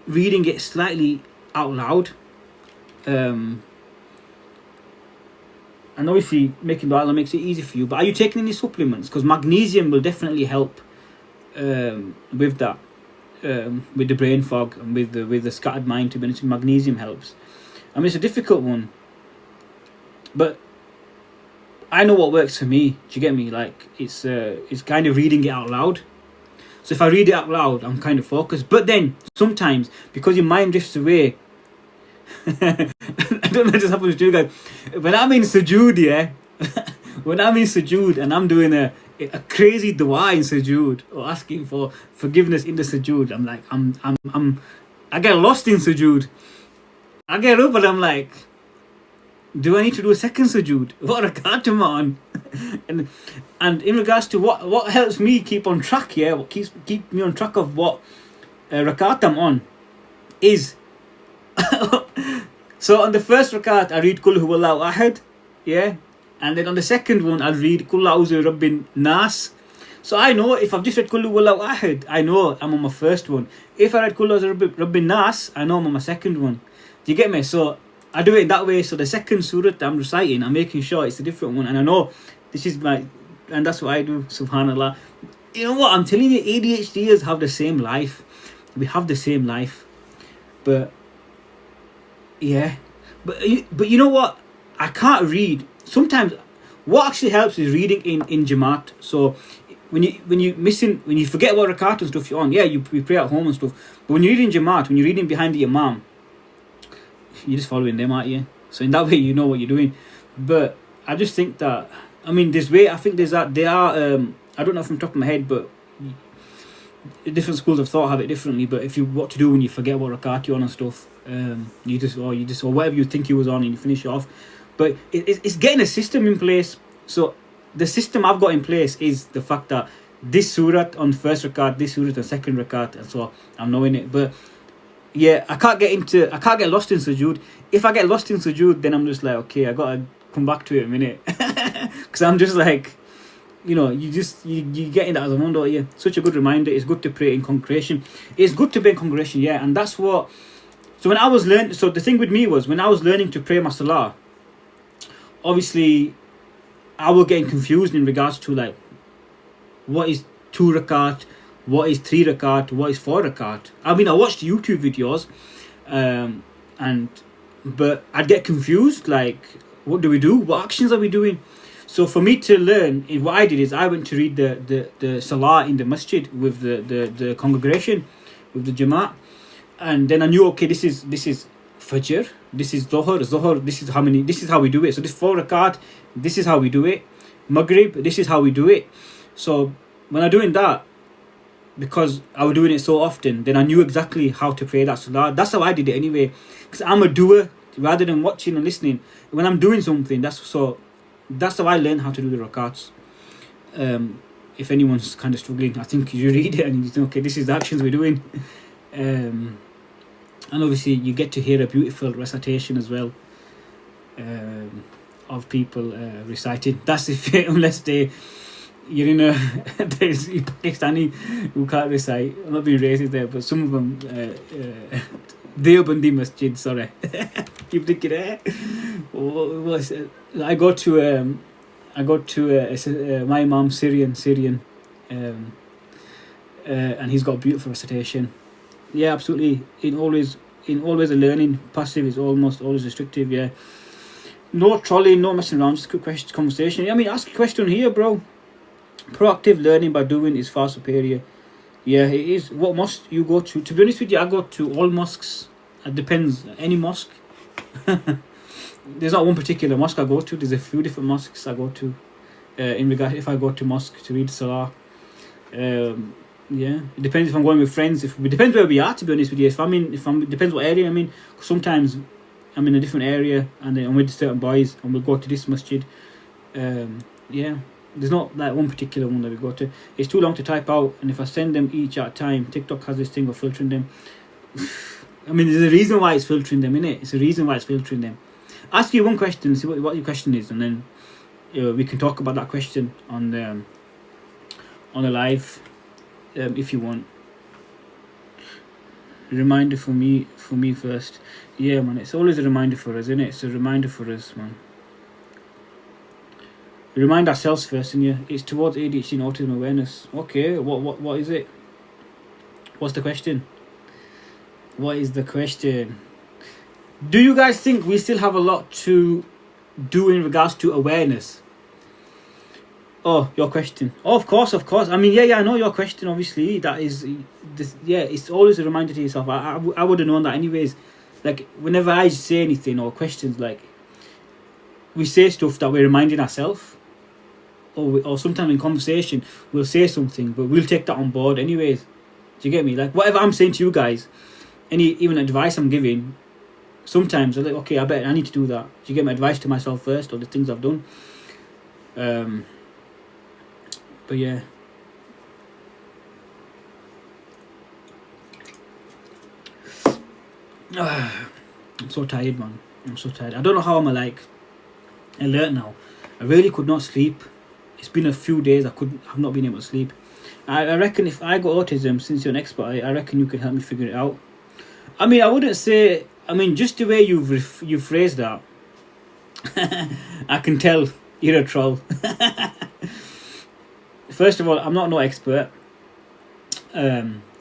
reading it slightly out loud, and obviously making the Allah makes it easy for you. But are you taking any supplements? Because magnesium will definitely help with that, with the brain fog and with the scattered mind. To be honest, magnesium helps. I mean, it's a difficult one, but I know what works for me. Do you get me? Like it's kind of reading it out loud. So if I read it out loud, I'm kind of focused. But then sometimes because your mind drifts away, I don't know if this happens to you guys. When I'm in sujood, yeah, when I'm in sujood and I'm doing a crazy dua in sujood or asking for forgiveness in the sujood, I'm like, I get lost in sujood. I get up and I'm like, do I need to do a second sujood? What rakat am I on? and in regards to what helps me keep on track, yeah, what keep me on track of what rakat I'm on is so on the first rakat I read Kul Huwallahu Ahad, yeah, and then on the second one I'll read Kul A'udhu Rabbin Nas. So I know if I've just read Kul Huwallahu Ahad, I know I'm on my first one. If I read Kul A'udhu Rabbin Nas, I know I'm on my second one. Do you get me? So I do it that way. So the second surah that I'm reciting, I'm making sure it's a different one, and I know this is my, and that's what I do. Subhanallah. You know what? I'm telling you, ADHDers have the same life. We have the same life, but yeah, but you know what? I can't read. Sometimes, what actually helps is reading in Jamaat. So when you forget what rakat and stuff you're on, yeah, you pray at home and stuff. But when you read in Jamaat, when you're reading behind the Imam, you're just following them, aren't you? So in that way, you know what you're doing. But I just think that, I mean, this way, I think there are, I don't know from the top of my head, but different schools of thought have it differently. But if you what to do when you forget what rakat you're on and stuff, or whatever you think you was on and you finish it off. But it's getting a system in place. So the system I've got in place is the fact that this surah on first rakat, this surah on second rakat, and so I'm knowing it. But yeah, I can't get lost in sujood. If I get lost in sujood, then I'm just like, okay, I gotta come back to it a minute, because I'm just like, you know, you get in that as a moment, don't you? Such a good reminder. It's good to pray in congregation. It's good to be in congregation, yeah, and that's what. So when I was learning, so the thing with me was when I was learning to pray my salah, obviously, I was getting confused in regards to like, what is 2 rakat, what is 3 rakat, what is 4 rakat. I mean, I watched YouTube videos, but I'd get confused, like, what do we do? What actions are we doing? So for me to learn, what I did is I went to read the salah in the masjid with the congregation, with the jamaat, and then I knew, okay, this is fajr, this is zohar, this is how we do it. So this 4 rakat, this is how we do it. Maghrib, this is how we do it. So when I'm doing that, because I was doing it so often, then I knew exactly how to pray that salah. That's how I did it anyway, because I'm a doer rather than watching and listening. When I'm doing something, that's how I learned how to do the rakats. If anyone's kind of struggling, I think you read it and you think, okay, this is the actions we're doing. And obviously you get to hear a beautiful recitation as well, of people reciting. That's if unless you're in a there's Pakistani who can't recite. I'm not being racist there, but some of them Deobandi Masjid, sorry. Keep thinking, I go to my Imam Syrian, and he's got a beautiful recitation. Yeah, absolutely. In always a learning. Passive is almost always restrictive. Yeah, no trolling, no messing around. Just quick question, conversation. I mean, ask a question here, bro. Proactive learning by doing is far superior. Yeah, it is. What mosque you go to? To be honest with you, I go to all mosques. It depends. Any mosque. There's not one particular mosque I go to. There's a few different mosques I go to. In regard, if I go to mosque to read salah, yeah, it depends if I'm going with friends. It depends where we are. To be honest with you, it depends what area I'm in. Sometimes I'm in a different area and I'm with certain boys and we'll go to this masjid. Yeah. There's not like one particular one that we go to. It's too long to type out, and if I send them each at a time, TikTok has this thing of filtering them. I mean, there's a reason why it's filtering them, innit? It's a reason why it's filtering them. Ask you one question, see what your question is, and then we can talk about that question on the live, if you want. Reminder for me first. Yeah, man, it's always a reminder for us, innit? It's a reminder for us, man. We remind ourselves first, and yeah, it's towards ADHD and autism awareness. Okay, what is it? What's the question? What is the question? Do you guys think we still have a lot to do in regards to awareness? Oh, your question. Oh, of course, of course. I mean, yeah, I know your question. Obviously, that is, this. Yeah, it's always a reminder to yourself. I would have known that anyways. Like whenever I say anything or questions, like we say stuff that we're reminding ourselves, or sometimes in conversation we'll say something, but we'll take that on board anyways. Do you get me? Like whatever I'm saying to you guys, even advice I'm giving, sometimes I'm like, okay, I need to do that. Do you get my advice to myself first, or the things I've done? But yeah. I'm so tired, man. I'm so tired. I don't know how I'm like alert now. I really could not sleep. It's been a few days I've not been able to sleep. I reckon if I got autism, since you're an expert, I reckon you can help me figure it out. I mean, I wouldn't say. I mean, just the way you phrased that, I can tell you're a troll. First of all, I'm not no expert.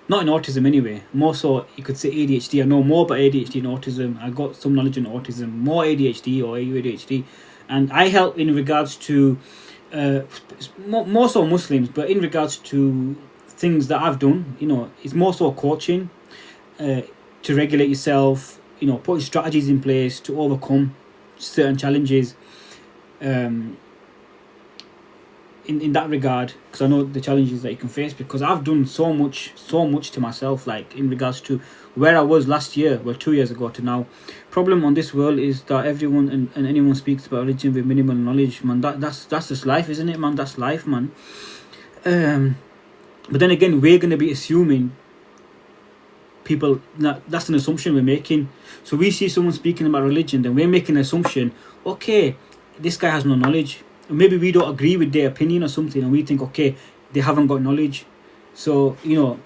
Not in autism anyway. More so, you could say ADHD. I know more about ADHD and autism. I got some knowledge in autism, more ADHD or ADHD, and I help in regards to more so Muslims, but in regards to things that I've done, it's more so coaching to regulate yourself. Putting strategies in place to overcome certain challenges. In that regard, because I know the challenges that you can face, because I've done so much to myself, like in regards to where I was last year, 2 years ago to now. Problem on this world is that everyone and anyone speaks about religion with minimal knowledge, man. That's just life, isn't it, man? That's life, man. But then again, we're going to be assuming people, that's an assumption we're making. So we see someone speaking about religion, then we're making an assumption, okay, this guy has no knowledge. Maybe we don't agree with their opinion or something, and we think, okay, they haven't got knowledge. So you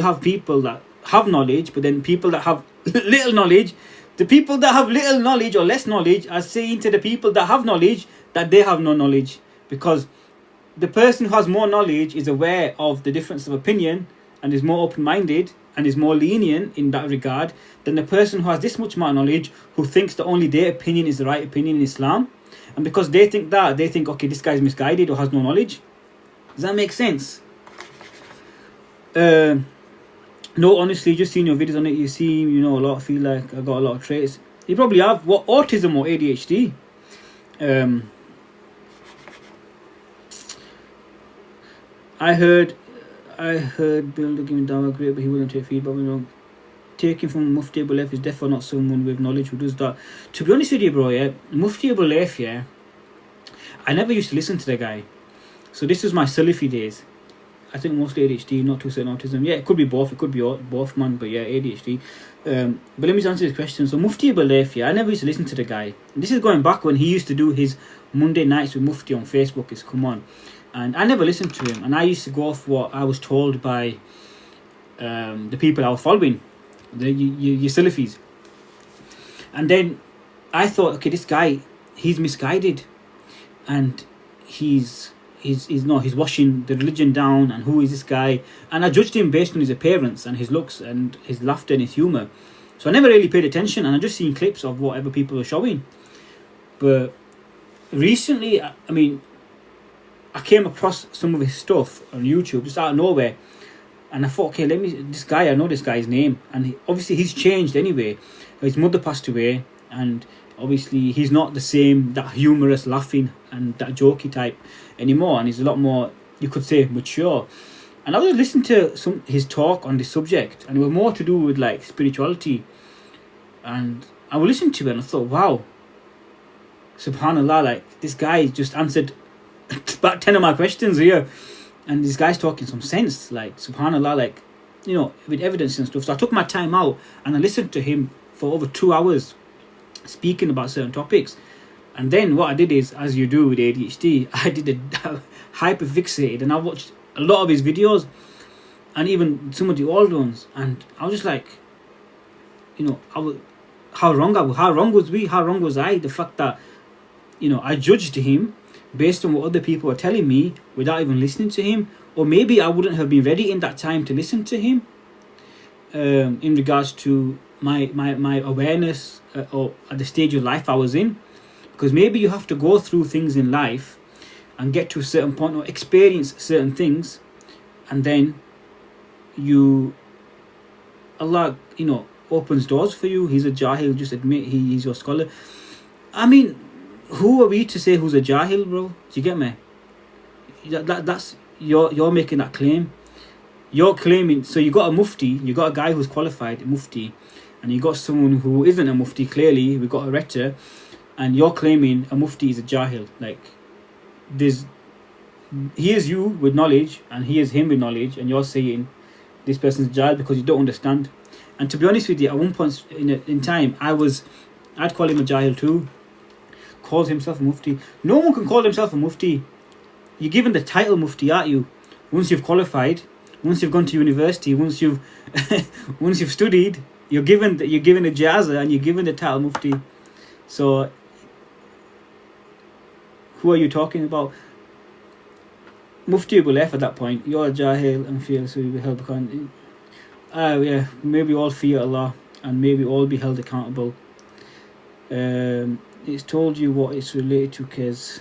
have people that have knowledge, but then people that have little knowledge. The people that have little knowledge or less knowledge are saying to the people that have knowledge that they have no knowledge, because the person who has more knowledge is aware of the difference of opinion and is more open-minded and is more lenient in that regard than the person who has this much more knowledge, who thinks that only their opinion is the right opinion in Islam. And because they think, okay, this guy's misguided or has no knowledge. Does that make sense? No, honestly, just seeing your videos on it, you seem, a lot, feel like I got a lot of traits. You probably have, autism or ADHD? I heard Builder giving down a great, but he wouldn't take feedback. Taking from Mufti Abu Leif is definitely not someone with knowledge who does that. To be honest with you, bro, Mufti Abu Leif, I never used to listen to the guy. So this was my Salafi days. I think mostly ADHD, not too certain autism. Yeah, it could be both. It could be both, man. But yeah, ADHD. But let me just answer this question. So Mufti Abu Leif, I never used to listen to the guy. This is going back when he used to do his Monday nights with Mufti on Facebook. Come on. And I never listened to him. And I used to go off what I was told by the people I was following. Your Salafis. And then I thought, okay, this guy, he's misguided, and he's washing the religion down, and who is this guy? And I judged him based on his appearance and his looks and his laughter and his humour. So I never really paid attention, and I just seen clips of whatever people were showing. But recently, I came across some of his stuff on YouTube just out of nowhere. And I thought, okay, I know this guy's name. And obviously he's changed anyway. His mother passed away. And obviously he's not the same, that humorous, laughing and that jokey type anymore. And he's a lot more, you could say, mature. And I was listening to his talk on this subject. And it was more to do with like spirituality. And I was listening to it and I thought, wow. SubhanAllah, like this guy just answered about 10 of my questions here. And this guy's talking some sense, like, subhanAllah, like, with evidence and stuff. So I took my time out and I listened to him for over 2 hours speaking about certain topics. And then what I did is, as you do with ADHD, I did a hyperfixated, and I watched a lot of his videos and even some of the old ones. And I was just like, how wrong was I? The fact that, I judged him based on what other people were telling me without even listening to him. Or maybe I wouldn't have been ready in that time to listen to him in regards to my awareness or at the stage of life I was in. Because maybe you have to go through things in life and get to a certain point or experience certain things, and then Allah, opens doors for you. He's a jahil, just admit he's your scholar. I mean, who are we to say who's a jahil, bro? Do you get me? That's you're making that claim. You're claiming, so you got a mufti, you got a guy who's qualified, mufti, and you got someone who isn't a mufti, clearly, we got a rector, and you're claiming a mufti is a jahil. Like, he is you with knowledge, and he is him with knowledge, and you're saying this person's a jahil because you don't understand. And to be honest with you, at one point in time, I'd call him a jahil too. Calls himself a mufti. No one can call himself a mufti. You're given the title mufti, aren't you? Once you've qualified, once you've gone to university, once you've studied, you're given a jaza and you're given the title mufti. So who are you talking about? Mufti will be left at that point. You're a jahil and feel so you'll be held accountable. Yeah, maybe all fear Allah and maybe all be held accountable. It's told you what it's related to, Kez.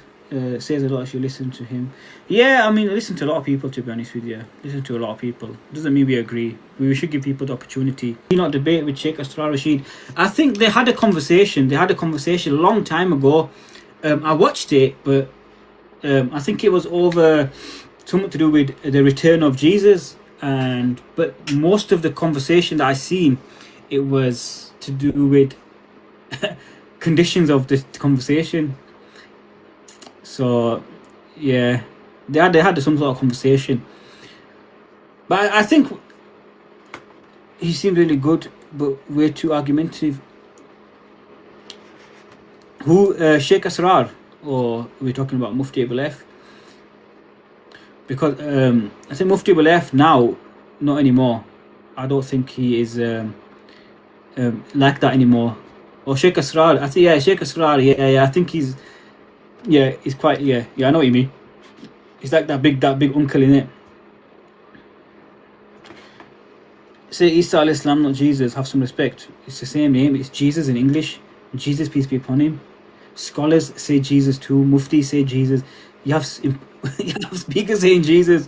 Says a lot if you listen to him. Yeah, I mean, I listen to a lot of people, to be honest with you. Listen to a lot of people. Doesn't mean we agree. We should give people the opportunity. You not debate with Sheikh Asrar Rashid. I think they had a conversation. a long time ago. I watched it, but I think it was over something to do with the return of Jesus. But most of the conversation that I seen, it was to do with conditions of the conversation. So yeah, they had some sort of conversation, but I think he seemed really good, but way too argumentative. Who, Sheikh Asrar, or we're talking about Mufti Abul F? Because I think Mufti Abul F now, not anymore. I don't think he is like that anymore. Or Sheikh Asrar, I think Sheikh Asrar, I think he's quite, I know what you mean. He's like that big uncle, in it. Say Isa alayhi salam, not Jesus. Have some respect. It's the same name. It's Jesus in English. Jesus, peace be upon him. Scholars say Jesus too. Mufti say Jesus. You have speakers saying Jesus.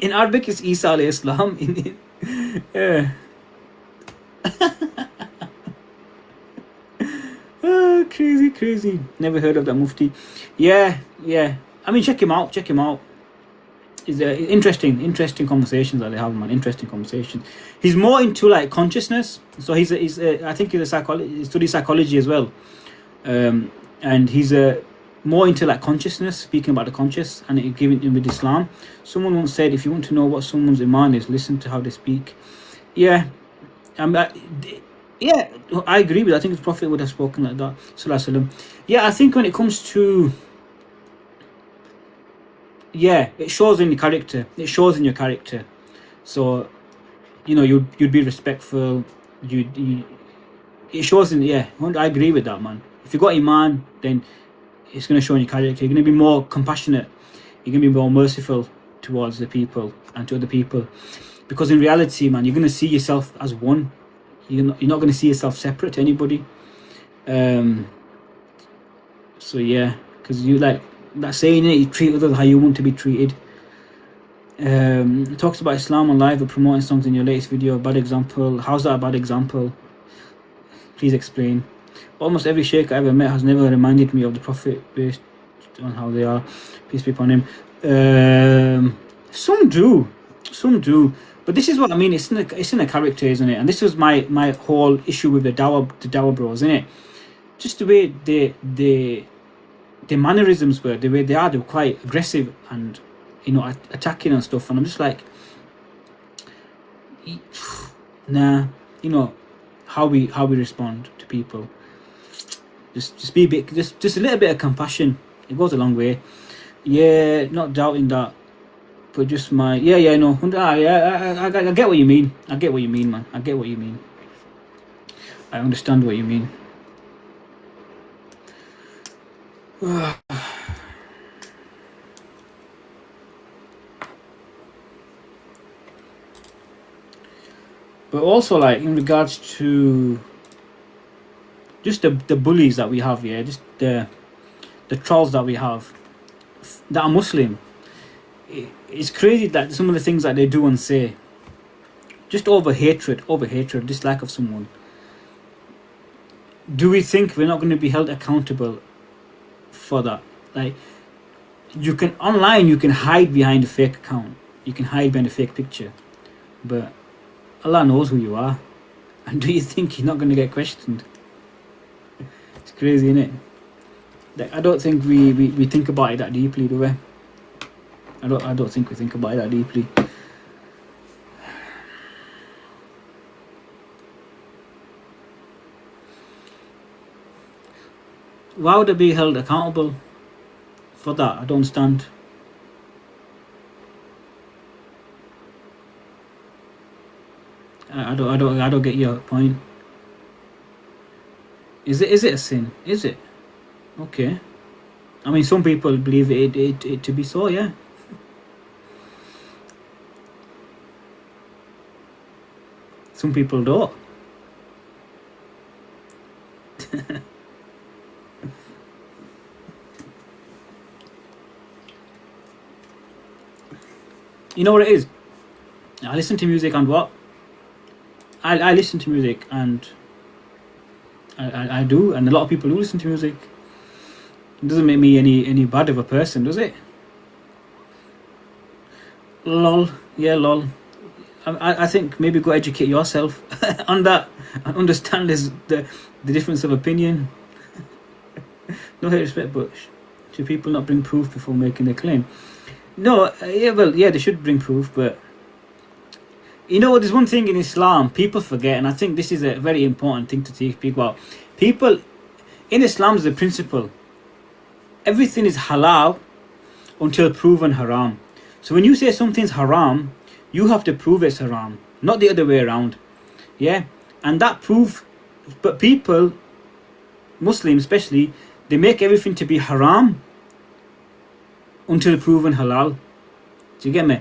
In Arabic, it's Isa alayhi salam. Yeah. Oh, crazy. Never heard of that Mufti. Yeah. I mean, check him out. It's interesting conversations that they have, man. Interesting conversations. He's more into like consciousness. So I think he's a psychologist. He studies psychology as well. And he's more into like consciousness, speaking about the conscious and giving him with Islam. Someone once said, if you want to know what someone's iman is, listen to how they speak. Yeah. Yeah, I agree with. I think the Prophet would have spoken like that. Sallallahu Alaihi Wasallam. Yeah, I think when it comes to, it shows in the character. It shows in your character. So, you'd be respectful. It shows in. I agree with that, man. If you got iman, then it's going to show in your character. You're going to be more compassionate. You're going to be more merciful towards the people and to other people, because in reality, man, you're going to see yourself as one. You're not going to see yourself separate to anybody. So yeah, because you like that saying, you treat others how you want to be treated. It talks about Islam on live or promoting songs in your latest video. Bad example. How's that a bad example? Please explain. Almost every sheikh I ever met has never reminded me of the Prophet based on how they are. Peace be upon him. Some do. But this is what I mean. It's in a character, isn't it? And this was my whole issue with the Dawah bros, isn't it? Just the way their mannerisms were, the way they were quite aggressive and attacking and stuff. And I'm just like, nah, how we respond to people. Just be a bit, just a little bit of compassion. It goes a long way. Yeah, not doubting that. But just I get what you mean. I get what you mean, man. I get what you mean. I understand what you mean. But also, like, in regards to just the bullies that we have, just the trolls that we have. that are Muslim, it's crazy that some of the things that they do and say, just over hatred, dislike of someone. Do we think we're not going to be held accountable for that? Like, you can hide behind a fake account, you can hide behind a fake picture, but Allah knows who you are. And do you think you're not going to get questioned? It's crazy, isn't it? Like, I don't think we think about it that deeply, do we? I don't think we think about it that deeply. Why would I be held accountable for that? I don't understand. I don't get your point. Is it a sin? Is it? Okay. I mean, some people believe it to be so, yeah. Some people don't. You know what it is? I listen to music and what? I listen to music and I do, and a lot of people do listen to music. It doesn't make me any bad of a person, does it? Lol. Yeah, lol. I think maybe go educate yourself on that and understand the difference of opinion. No hate, respect, but should people not bring proof before making a claim? No, yeah, they should bring proof, but you know, there's one thing in Islam people forget, and I think this is a very important thing to speak about. People in Islam is the principle: everything is halal until proven haram. So when you say something's haram, you have to prove it's haram, not the other way around. Yeah, and that proof. But people, Muslims especially, they make everything to be haram until proven halal. Do you get me?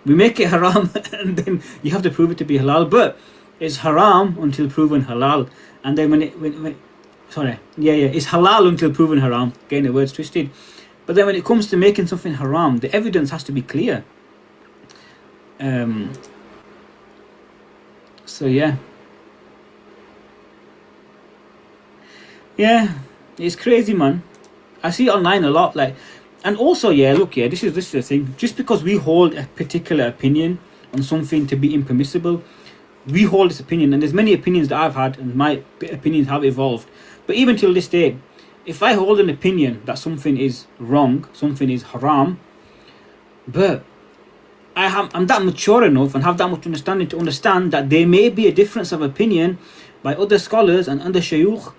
We make it haram and then you have to prove it to be halal, but it's haram until proven halal. And then it's halal until proven haram. Getting the words twisted. But then when it comes to making something haram, the evidence has to be clear. So yeah, it's crazy, man. I see it online a lot, like. And also, this is the thing. Just because we hold a particular opinion on something to be impermissible, we hold this opinion, and there's many opinions that I've had, and my opinions have evolved. But even till this day, if I hold an opinion that something is wrong, something is haram, but I'm that mature enough and have that much understanding to understand that there may be a difference of opinion by other scholars and other shayukh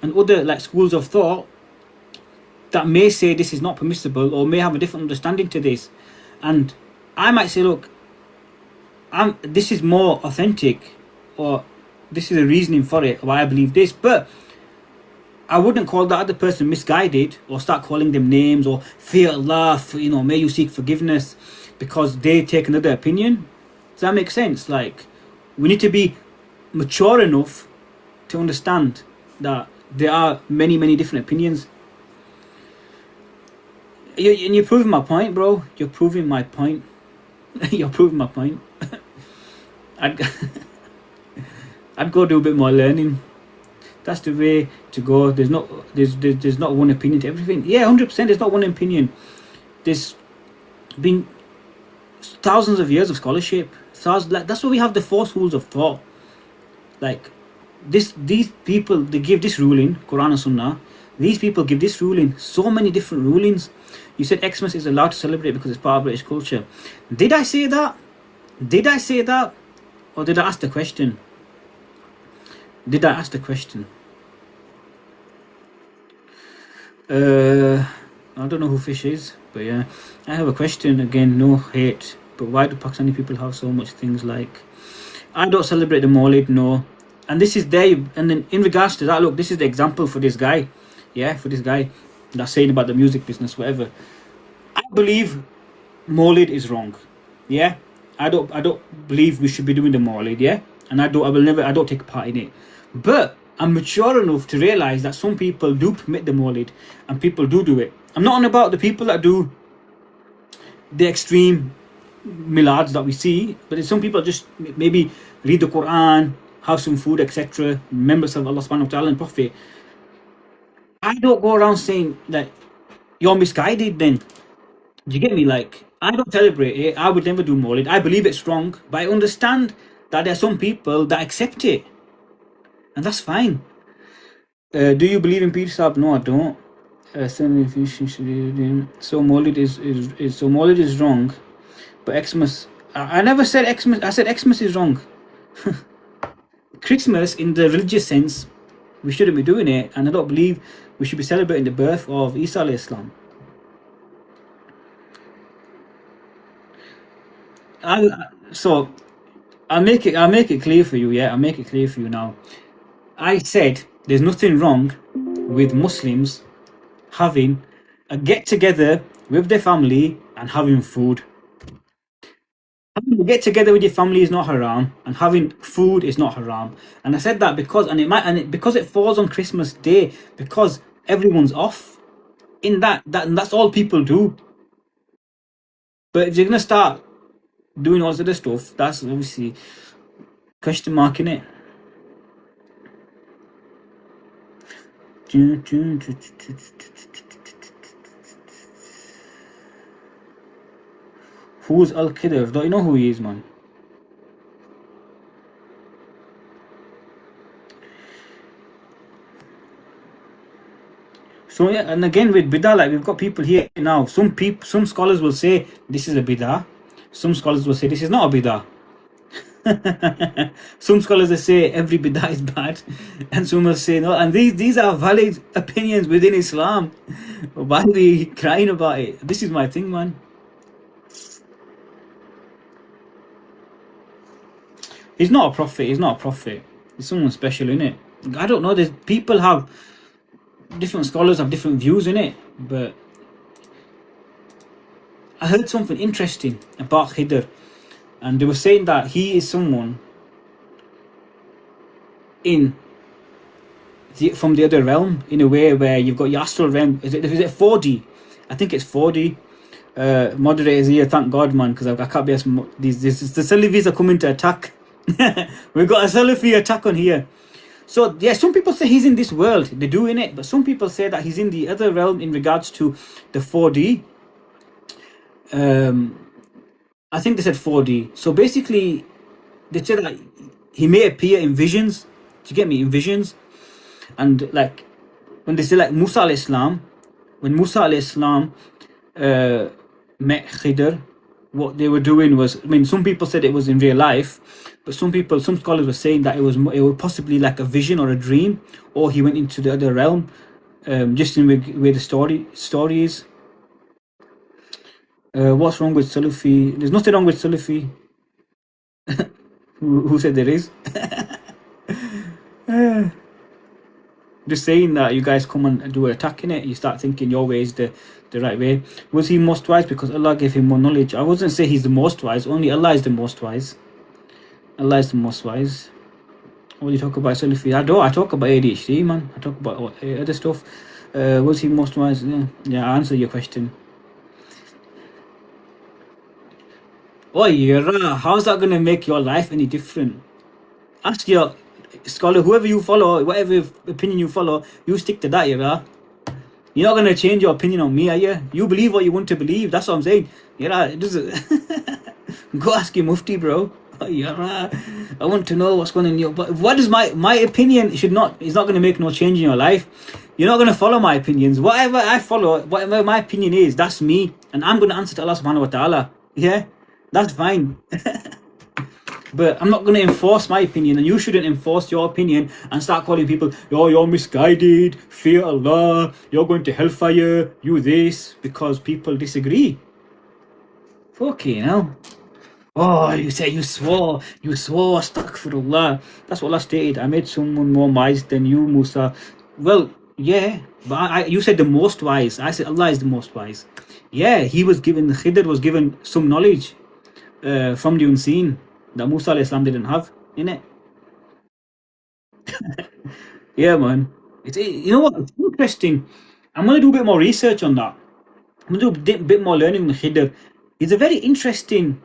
and other like schools of thought that may say this is not permissible or may have a different understanding to this, and I might say, look, this is more authentic, or this is a reasoning for it why I believe this, but I wouldn't call that other person misguided or start calling them names or fear Allah, may you seek forgiveness because they take another opinion. Does that make sense? Like, we need to be mature enough to understand that there are many different opinions. You're proving my point, bro. You're proving my point. You're proving my point. I'd go do a bit more learning. That's the way to go. There's not one opinion to everything. Yeah, 100%. There's not one opinion. There's been thousands of years of scholarship. That's why we have the four schools of thought. Like these people, they give this ruling, Quran and Sunnah. These people give this ruling, so many different rulings. You said Xmas is allowed to celebrate because it's part of British culture. Did I say that? Or did I ask the question? I don't know who Fish is, but yeah. I have a question again, no hate. But why do Pakistani people have so much things like... I don't celebrate the Mawlid, no. And this is there, and then in regards to that, look, this is the example for this guy. Yeah, for this guy that's saying about the music business, whatever. I believe Mawlid is wrong. Yeah, I don't believe we should be doing the Mawlid. Yeah, and I don't take part in it. But I'm mature enough to realize that some people do permit the Mawlid and people do it, I'm not on about the people that do the extreme milads that we see, but some people just maybe read the Quran, have some food, etc. Members of Allah subhanahu wa ta'ala and Prophet. I don't go around saying that you're misguided then. Do you get me? Like, I don't celebrate it. I would never do Maulid. I believe it's wrong, but I understand that there are some people that accept it, and that's fine. Do you believe in Peter Sahib? No, I don't. So Maulid is wrong, but Xmas. I never said Xmas. I said Xmas is wrong. Christmas, in the religious sense, we shouldn't be doing it, and I don't believe we should be celebrating the birth of Isa alayhi salam. So I'll make it clear for you. Yeah, I'll make it clear for you now. I said there's nothing wrong with Muslims having a get together with their family and having food. Having a get together with your family is not haram, and having food is not haram. And I said that because because it falls on Christmas Day, because everyone's off. In that's all people do. But if you're gonna start doing all this other stuff, that's obviously question mark in it. Who's Al Khidr? Don't you know who he is, man? So yeah, and again with bidah, like we've got people here now. Some scholars will say this is a bidah. Some scholars will say this is not a bidah. Some scholars will say every bidah is bad, and some will say no. And these are valid opinions within Islam. Why are we crying about it? This is my thing, man. He's not a prophet. He's not a prophet. He's someone special, in it. I don't know. There's people have different scholars have different views in it, but I heard something interesting about Khidr, and they were saying that he is someone from the other realm, in a way where you've got your astral realm. Is it 4D? I think it's 4D. Moderators here, thank God, man, because I can't be as the Salafis are coming to attack. We've got a Salafi attack on here. So yeah, some people say he's in this world, they do in it, but some people say that he's in the other realm in regards to the 4D. I think they said 4D. So basically, they said that he may appear in visions. Do you get me? In visions, and like when they say like Musa alayhi salam, when Musa alayhi salam met Khidr, what they were doing was, I mean, some people said it was in real life, but some scholars were saying that it was possibly like a vision or a dream, or he went into the other realm, just in where the story is. What's wrong with Salafi? There's nothing wrong with Salafi. Who said there is? Just saying that you guys come and do an attack in it, you start thinking your way is the right way. Was he most wise because Allah gave him more knowledge? I wouldn't say he's the most wise, only Allah is the most wise. Allah is the most wise. What do you talk about Salafi? I talk about ADHD, man. I talk about other stuff. Was he most wise? Yeah, I answer your question. Oh, yeah, how's that going to make your life any different? Ask your scholar, whoever you follow, whatever opinion you follow, you stick to that, yeah. You're not going to change your opinion on me, are you? You believe what you want to believe, that's what I'm saying. Yeah, it doesn't. Go ask your mufti, bro. Oh, yeah, I want to know what's going on in your... But what is my opinion is not going to make no change in your life. You're not going to follow my opinions. Whatever I follow, whatever my opinion is, that's me. And I'm going to answer to Allah subhanahu wa ta'ala. Yeah? That's fine. But I'm not going to enforce my opinion, and you shouldn't enforce your opinion and start calling people, oh, you're misguided, fear Allah, you're going to hellfire, you this, because people disagree. Fucking hell. Oh, you say you swore, astaghfirullah. That's what Allah stated. I made someone more wise than you, Musa. Well, yeah, but you said the most wise. I said Allah is the most wise. Yeah, Khidr was given some knowledge from the unseen that Musa alayhi salam didn't have, innit? Yeah, man. You know what? It's interesting. I'm going to do a bit more research on that. I'm going to do a bit more learning on Khidr. He's a very interesting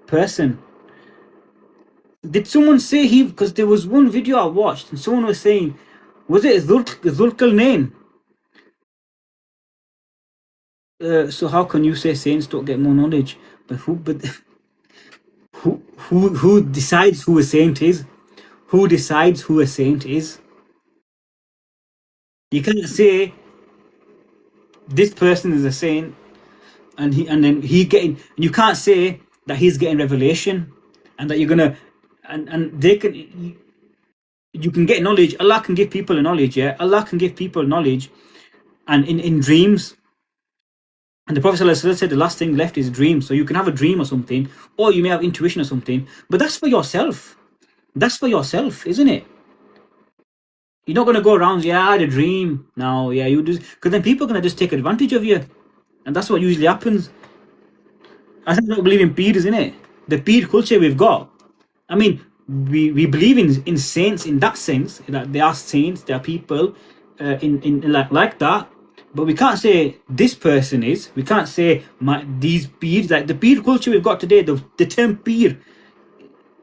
person. Did someone say he? Because there was one video I watched, and someone was saying, was it Zulkarnain? So how can you say saints don't get more knowledge? But who decides who a saint is? Who decides who a saint is? You can't say this person is a saint, and then he getting. You can't say that he's getting revelation, and that you're gonna, and they can. You can get knowledge. Allah can give people knowledge. Yeah, Allah can give people knowledge, and in dreams. And the Prophet ﷺ said the last thing left is dreams. So you can have a dream or something, or you may have intuition or something, but that's for yourself. That's for yourself, isn't it? You're not going to go around, yeah, I had a dream. No, yeah, you do. Because then people are going to just take advantage of you. And that's what usually happens. I don't believe in peers, isn't it? The peer culture we've got. I mean, we believe in saints in that sense, that they are saints, they are people in like that. But we can't say this person is. We can't say these peers, like the peer culture we've got today, the term peer,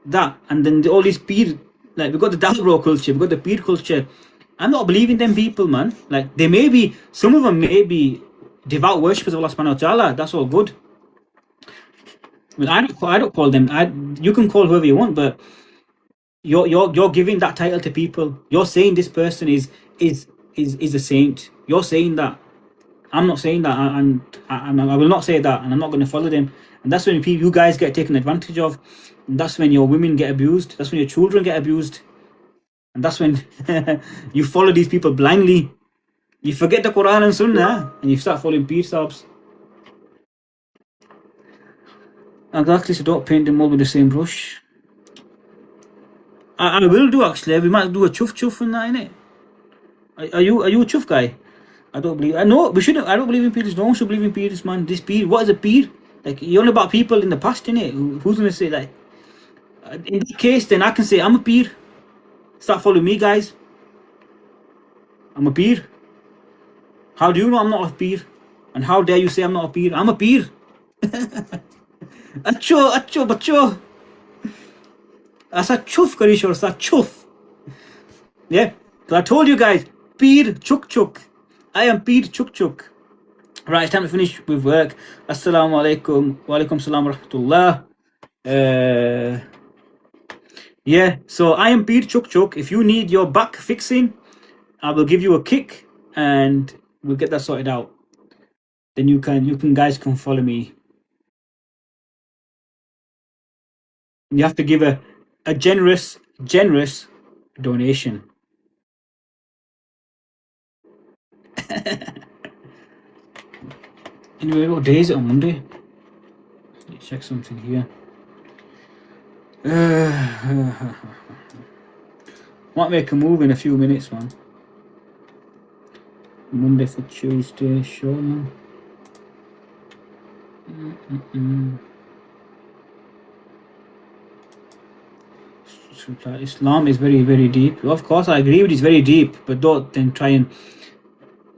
that, and then all these peer, like we've got the Dalbro culture, we've got the peer culture. I'm not believing them people, man. Like they may be, some of them may be devout worshippers of Allah subhanahu wa ta'ala. That's all good. Well, I don't call them. You can call whoever you want, but you're giving that title to people. You're saying this person is a saint. You're saying that. I'm not saying that, and I will not say that, and I'm not going to follow them. And that's when you guys get taken advantage of. And that's when your women get abused. That's when your children get abused. And that's when you follow these people blindly. You forget the Quran and Sunnah, and you start following peer sabs. Exactly, so don't paint them all with the same brush. I will do, actually. We might do a chuff and that, innit? Are you a chuff guy? I don't believe. I know we shouldn't. I don't believe in peers. No one should believe in peers, man. This peer. What is a peer? Like you're only about people in the past, innit? Who's gonna say like? In that case, then I can say I'm a peer. Start following me, guys. I'm a peer. How do you know I'm not a peer? And how dare you say I'm not a peer? I'm a peer. Acho, bacho. Asa chuf kari shor, sa chuf. Yeah, because I told you guys, peer chuk. I am peer chuk. Right, it's time to finish with work. Assalamu alaikum. Wa alaikum salam wa rahmatullah. Yeah, so I am peer chuk. If you need your back fixing, I will give you a kick and we'll get that sorted out. Then you guys can follow me. You have to give a generous donation. Anyway, what day is it on Monday? Let's check something here. Might make a move in a few minutes, man. Monday for Tuesday, sure, man. Islam is very, very deep. Of course, I agree with it's very deep, but don't then try and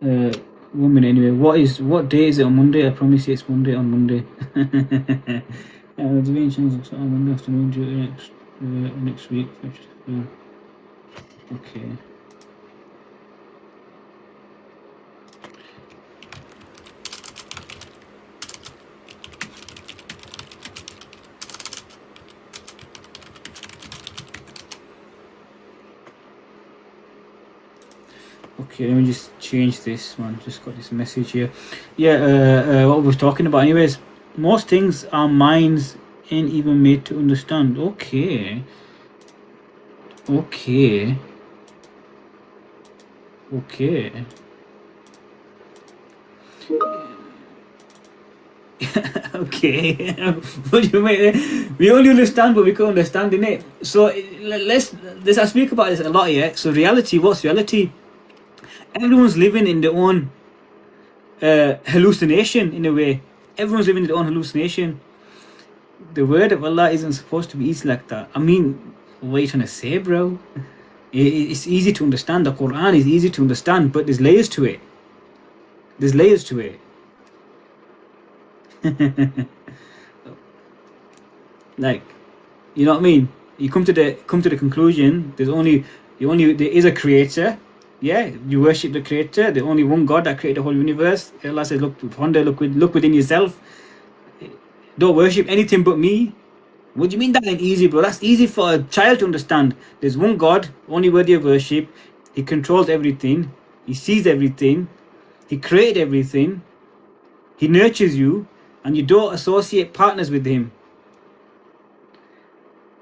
1 minute anyway. What day is it on Monday? I promise you it's Monday on Monday. The main channels on Monday afternoon due next week. Okay. Okay, let me just change this one. Just got this message here. Yeah, what we was talking about. Anyways, most things our minds ain't even made to understand. Okay. Okay. What do you mean? We only understand what we can understand, innit? So let's I speak about this a lot, yeah. So reality, what's reality? Everyone's living in their own hallucination, in a way. Everyone's living in their own hallucination. The word of Allah isn't supposed to be easy like that. I mean, what are you trying to say, bro? It's easy to understand. The Quran is easy to understand, but there's layers to it. There's layers to it. Like, you know what I mean? You come to the conclusion. There is a creator. Yeah, you worship the creator, the only one God that created the whole universe. Allah says, look within yourself. Don't worship anything but me. What do you mean that ain't easy, bro? That's easy for a child to understand. There's one God, only worthy of worship. He controls everything. He sees everything. He created everything. He nurtures you, and you don't associate partners with him.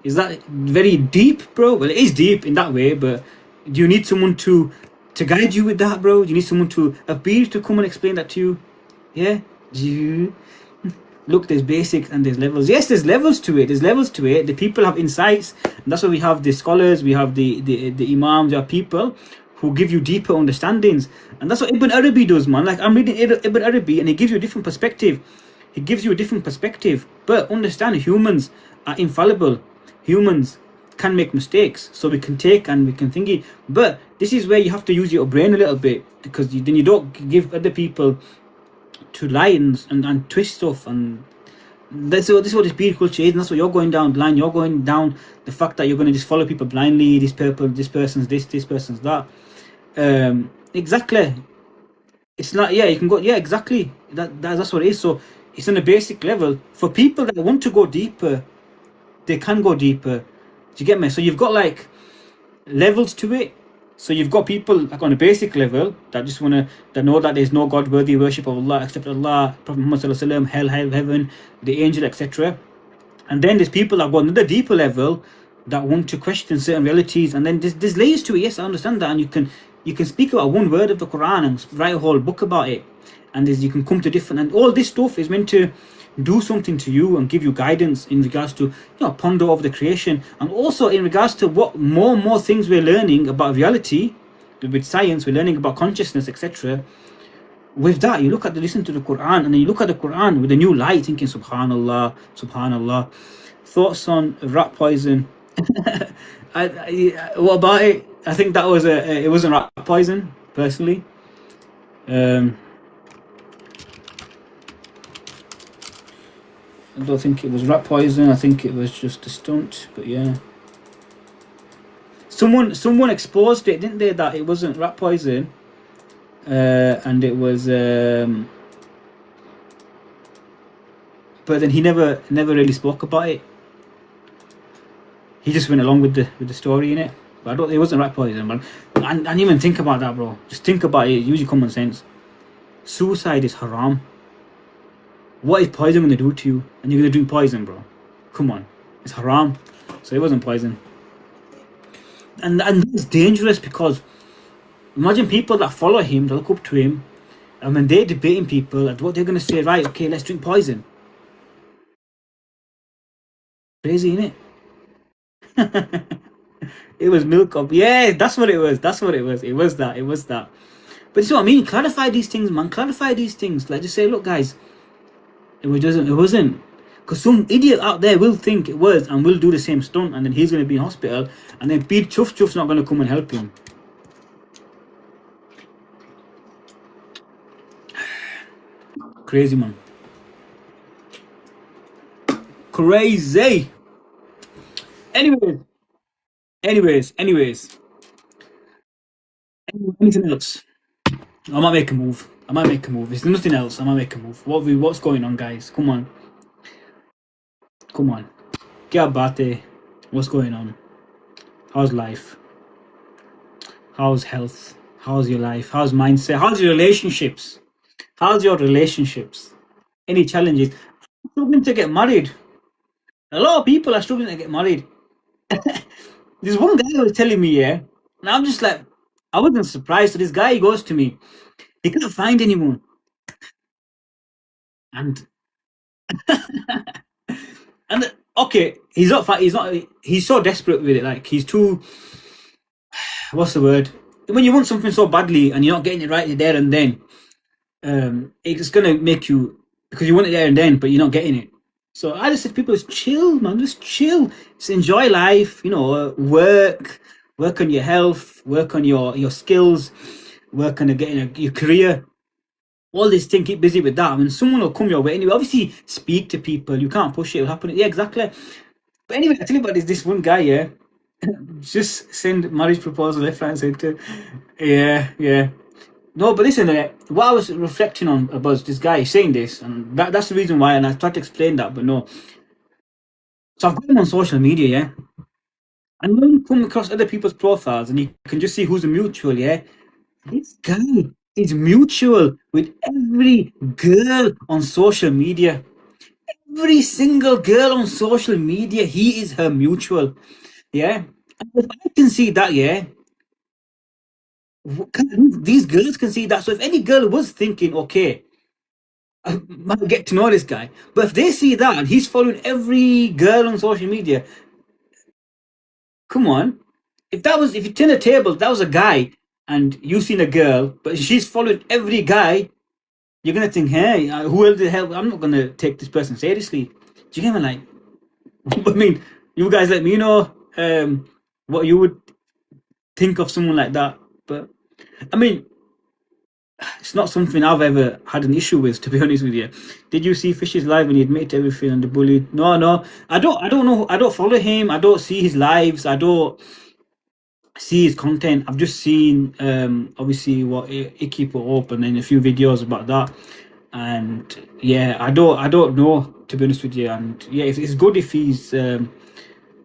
Is that very deep, bro? Well, it is deep in that way, but do you need someone to guide you with that, bro? Do you need someone to a beer to come and explain that to you? Yeah? Do you look, there's basics and there's levels. Yes, there's levels to it. There's levels to it. The people have insights, and that's why we have the scholars, we have the imams, we have people who give you deeper understandings. And that's what Ibn Arabi does, man. Like, I'm reading Ibn Arabi, and he gives you a different perspective. He gives you a different perspective. But understand, humans are infallible. Humans can make mistakes, so we can take and we can think it. But this is where you have to use your brain a little bit, because then you don't give other people to lie and twist stuff. And this is what this beard culture is, and that's what you're going down the line. You're going down the fact that you're going to just follow people blindly. This person's this person's that. Exactly. It's not. Yeah, you can go. Yeah, exactly. That's what it is. So it's on a basic level. For people that want to go deeper, they can go deeper. Do you get me? So you've got like levels to it. So you've got people like on a basic level that just that know that there's no God worthy worship of Allah except Allah, Prophet Muhammad Sallallahu Alaihi Wasallam, hell, heaven, the angel, etc. And then there's people that go another deeper level that want to question certain realities. And then there's layers to it. Yes, I understand that. And you can speak about one word of the Quran and write a whole book about it. And you can come to different, and all this stuff is meant to do something to you and give you guidance in regards to, ponder over the creation, and also in regards to what more and more things we're learning about reality with science. We're learning about consciousness, etc. With that, you listen to the Quran, and then you look at the Quran with a new light, thinking subhanallah, subhanallah. Thoughts on rat poison. What about it? I think that was it wasn't rat poison, personally. I don't think it was rat poison. I think it was just a stunt. But yeah, someone exposed it, didn't they? That it wasn't rat poison, and it was. But then he never really spoke about it. He just went along with the story in it. But it wasn't rat poison, man. I didn't even think about that, bro. Just think about it. Use your common sense. Suicide is haram. What is poison going to do to you? And you're going to drink poison, bro? Come on. It's haram. So it wasn't poison. And it's dangerous, because imagine people that follow him, that look up to him, and when they're debating people, and what they're going to say, right, okay, let's drink poison. Crazy, innit? It was milk up. Yeah, that's what it was. It was that. But you know what I mean? Clarify these things, man. Clarify these things. Like, just say, look, guys, it wasn't. Because some idiot out there will think it was and will do the same stunt, and then he's going to be in hospital, and then Pete Chuff's not going to come and help him. Crazy, man. Crazy. Anyways. Anything else? I might make a move. If there's nothing else, I might make a move. What's going on, guys? Come on. Get about it. What's going on? How's life? How's health? How's your life? How's mindset? How's your relationships? Any challenges? I'm struggling to get married. A lot of people are struggling to get married. This one guy was telling me, yeah, and I'm just like, I wasn't surprised. So this guy goes to me, he can't find anyone, and okay, he's so desperate with it. Like, he's too, what's the word? When you want something so badly and you're not getting it right there and then, it's gonna make you, because you want it there and then, but you're not getting it. So I just said, people, just chill, man. Just chill. Just enjoy life. Work on your health. Work on your skills. Work on getting your career. all this thing, keep busy with that. I mean, someone will come your way anyway. Obviously, speak to people. You can't push it. It'll happen. Yeah, exactly. But anyway, I tell you about this one guy, yeah. Just send marriage proposal left, right, and center. Yeah, yeah. No, but listen, what I was reflecting on about this guy saying this, and that's the reason why, and I tried to explain that, but no. So I've got him on social media, yeah. And when you come across other people's profiles and you can just see who's a mutual, yeah. This guy is mutual with every girl on social media. Every single girl on social media, he is her mutual. Yeah. And if I can see that, yeah, these girls can see that. So if any girl was thinking, okay, I might get to know this guy, but if they see that and he's following every girl on social media, come on. If you turn a table, that was a guy and you seen a girl, but she's following every guy, you're gonna think, hey, who the hell? I'm not gonna take this person seriously. Do you get me? Like, I mean, you guys let me know what you would think of someone like that. But I mean, it's not something I've ever had an issue with, to be honest with you. Did you see Fish's live when he admitted everything and the bully? No, no, I don't know. I don't follow him. I don't see his lives. I don't see his content. I've just seen obviously what Icky put up and then a few videos about that. And yeah, I don't know, to be honest with you. And yeah, it's good if he's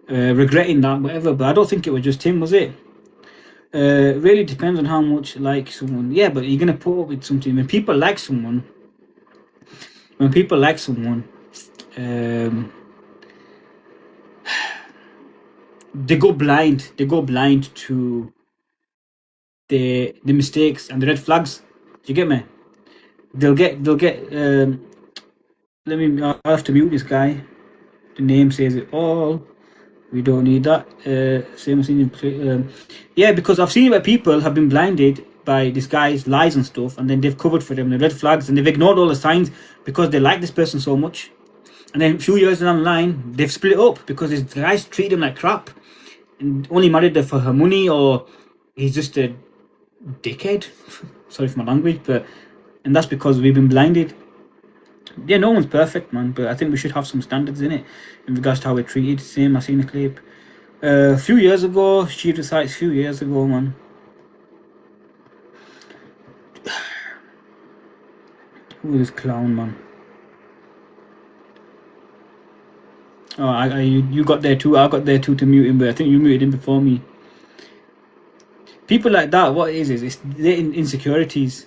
regretting that, whatever. But I don't think it was just him, was it? Really depends on how much like someone. Yeah, but you're gonna put up with something when people like someone. When people like someone, they go blind. They go blind to the mistakes and the red flags. Do you get me? They'll get. Let me. I have to mute this guy. The name says it all. We don't need that. Same as yeah, because I've seen where people have been blinded by this guy's lies and stuff, and then they've covered for them the red flags, and they've ignored all the signs because they like this person so much. And then a few years down the line, they've split up because this guy's treated them like crap, and only married her for her money, or he's just a dickhead. Sorry for my language, but and that's because we've been blinded. Yeah, no one's perfect, man, but I think we should have some standards in it in regards to how we're treated. Same, I seen a clip a few years ago. She decides a few years ago, man. Who is this clown, man? Oh, you got there too. I got there too to mute him, but I think you muted him before me. People like that, what it is it's their insecurities.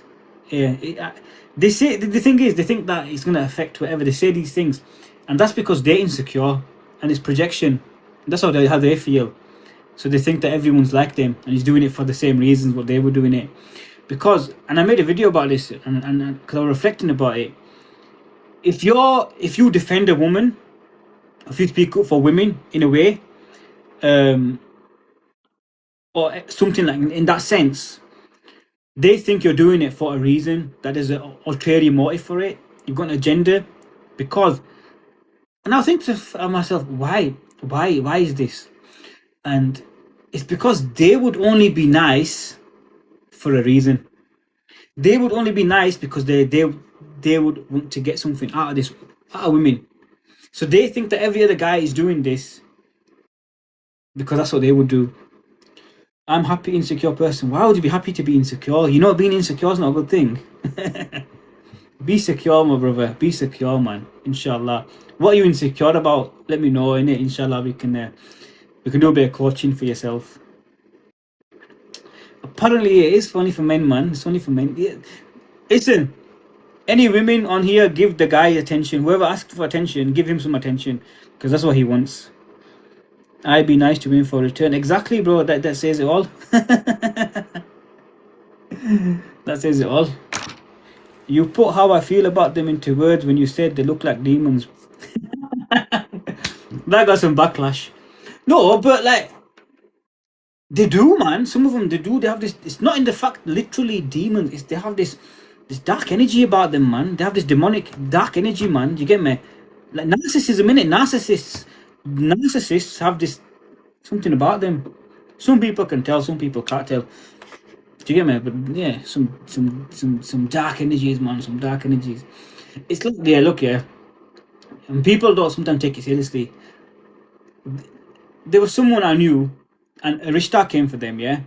Yeah, they say the thing is they think that it's gonna affect whatever. They say these things, and that's because they're insecure and it's projection. That's how they feel. So they think that everyone's like them and he's doing it for the same reasons what they were doing it. Because, and I made a video about this, and because I was reflecting about it. If you defend a woman, if you speak up for women in a way, or something like in that sense, they think you're doing it for a reason, that there's an ulterior motive for it. You've got an agenda, because, and I think to myself, why is this? And it's because they would only be nice for a reason. They would only be nice because they would want to get something out of women. So they think that every other guy is doing this because that's what they would do. I'm happy, insecure person. Why would you be happy to be insecure? You know, being insecure is not a good thing. Be secure, my brother. Be secure, man. Inshallah. What are you insecure about? Let me know, innit? Inshallah, we can do a bit of coaching for yourself. Apparently, it is only for men, man. It's only for men. Yeah. Listen, any women on here, give the guy attention. Whoever asks for attention, give him some attention, because that's what he wants. I'd be nice to him for return. Exactly, bro. That says it all. That says it all. You put how I feel about them into words when you said they look like demons. That got some backlash. No, but like, they do, man. Some of them, they do. They have this. It's not in the fact literally demons. It's they have this dark energy about them, man. They have this demonic dark energy, man. Do you get me? Like narcissism, innit? Narcissists have this something about them. Some people can tell, some people can't tell. Do you get me? But yeah, some dark energies, man. Some dark energies. It's like yeah, look, yeah. And people don't sometimes take it seriously. There was someone I knew, and a Rishta came for them, yeah.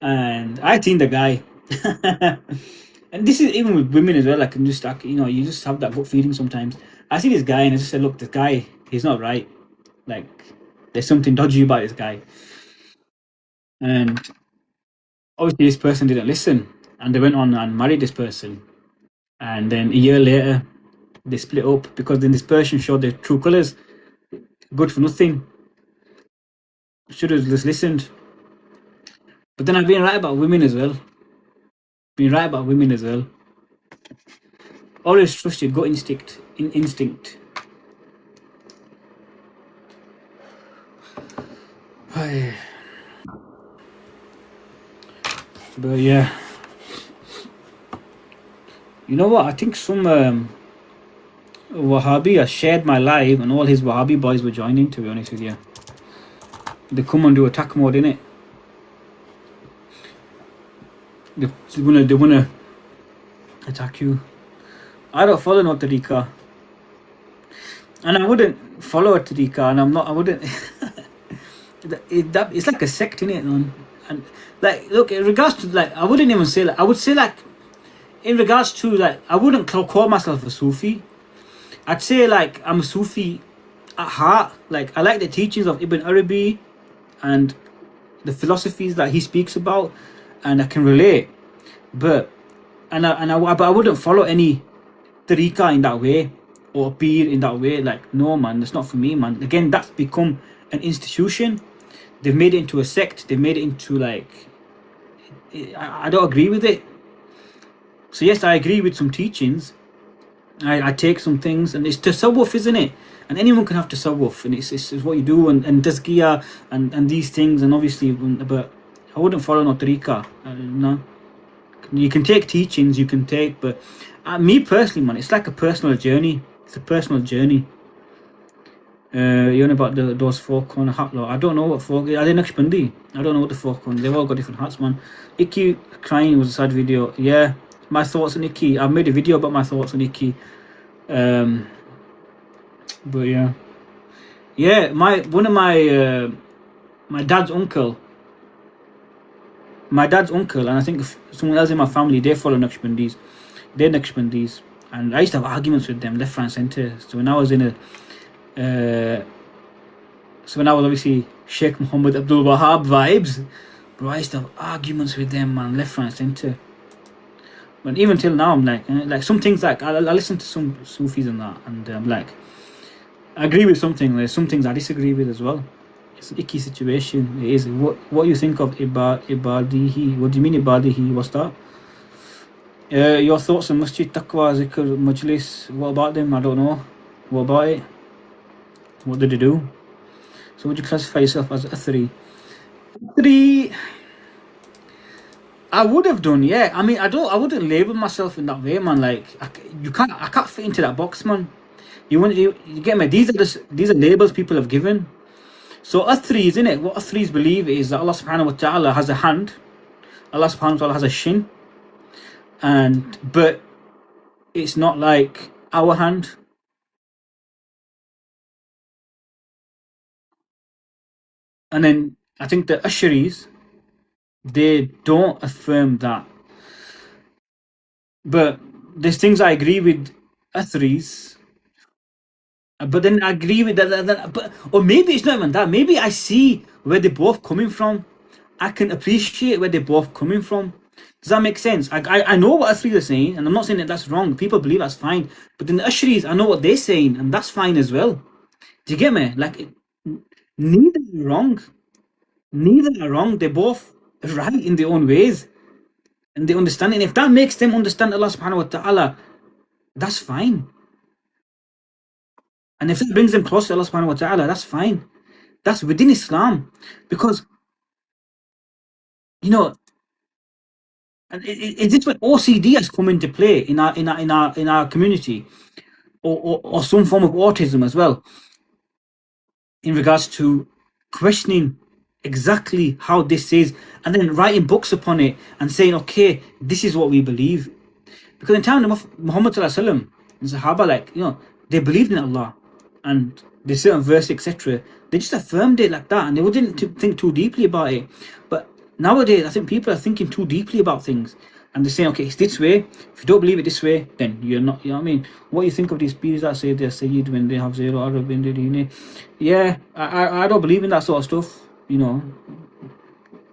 And I seen the guy. And this is even with women as well. I can just, you just have that gut feeling sometimes. I see this guy and I just said, look, this guy, he's not right. Like, there's something dodgy about this guy. And obviously, this person didn't listen. And they went on and married this person. And then a year later, they split up because then this person showed their true colors. Good for nothing. Should have just listened. But then I've been right about women as well. Been right about women as well. Always trust your gut instinct. But yeah, you know what? I think some Wahhabi has shared my live, and all his Wahhabi boys were joining. To be honest with you, they come and do attack mode in it. They wanna attack you. I don't follow no tariqa, and I wouldn't follow a tariqa, and I'm not. I wouldn't. It's like a sect in it, man. And like, look, in regards to like, I wouldn't even say like. I would say like, in regards to like, I wouldn't call myself a Sufi. I'd say like I'm a Sufi at heart. Like I like the teachings of Ibn Arabi and the philosophies that he speaks about, and I can relate. But but I wouldn't follow any tariqa in that way or peer in that way. Like no, man, that's not for me, man. Again, that's become an institution. They've made it into a sect. They've made it into like I don't agree with it. So yes, I agree with some teachings. I take some things, and it's tasawwuf, isn't it? And anyone can have tasawwuf, and it's what you do, and tazkiyah, and these things, and obviously, but I wouldn't follow no tariqa. No, you can take teachings, you can take, but me personally, man, it's like a personal journey. It's a personal journey. You know about those folk on a hat lot. I don't know what folk are they Naqshbandi? I don't know what the folk on. They've all got different hats, man. Icky crying was a sad video. Yeah. My thoughts on Icky. I've made a video about my thoughts on Icky. But yeah. Yeah, one of my dad's uncle. My dad's uncle, and I think someone else in my family, they follow Naqshbandis. They're Naqshbandis. And I used to have arguments with them left, right, and centre. So when I was obviously Sheikh Muhammad Abdul Wahab vibes, bro, I used to have arguments with them, man, left, right, and centre. But even till now, I'm like some things like I listen to some Sufis and that, and I'm like, I agree with something. There's some things I disagree with as well. It's an icky situation. It is. What you think of Ibadihi? What do you mean Ibadihi? What's that? Your thoughts on Masjid Taqwa, Zikr, Majlis? What about them? I don't know. What about it? What did they do? So would you classify yourself as a three? Three. I would have done, yeah. I mean, I wouldn't label myself in that way, man. Like, I can't fit into that box, man. You get me? These are labels people have given. So a three, isn't it? What a threes believe is that Allah subhanahu wa ta'ala has a hand. Allah subhanahu wa ta'ala has a shin. But it's not like our hand. And then I think the Asharis, they don't affirm that. But there's things I agree with Athris, but then I agree with that, but or maybe it's not even that. Maybe I see where they're both coming from. I can appreciate where they're both coming from. Does that make sense? I know what Athris are saying, and I'm not saying that that's wrong. People believe that's fine. But then the Ashris, I know what they're saying, and that's fine as well. Do you get me? Like, neither are wrong. Neither are wrong. They're both right in their own ways. And they understand it. And if that makes them understand Allah subhanahu wa ta'ala, that's fine. And if it brings them close to Allah subhanahu wa ta'ala, that's fine. That's within Islam. Because, you know, is this when OCD has come into play in our community? Or some form of autism as well, in regards to questioning exactly how this is, and then writing books upon it and saying, okay, this is what we believe. Because in time of Muhammad Sallallahu Alaihi Wasallam, the Sahaba, like, they believed in Allah and the certain verse, etc. They just affirmed it like that, and they wouldn't think too deeply about it. But nowadays, I think people are thinking too deeply about things, and they're saying, okay, it's this way. If you don't believe it this way, then you're not. You know what I mean? What do you think of these peers that say they're Sayyid when they have zero Arab in the deen? Yeah, I don't believe in that sort of stuff.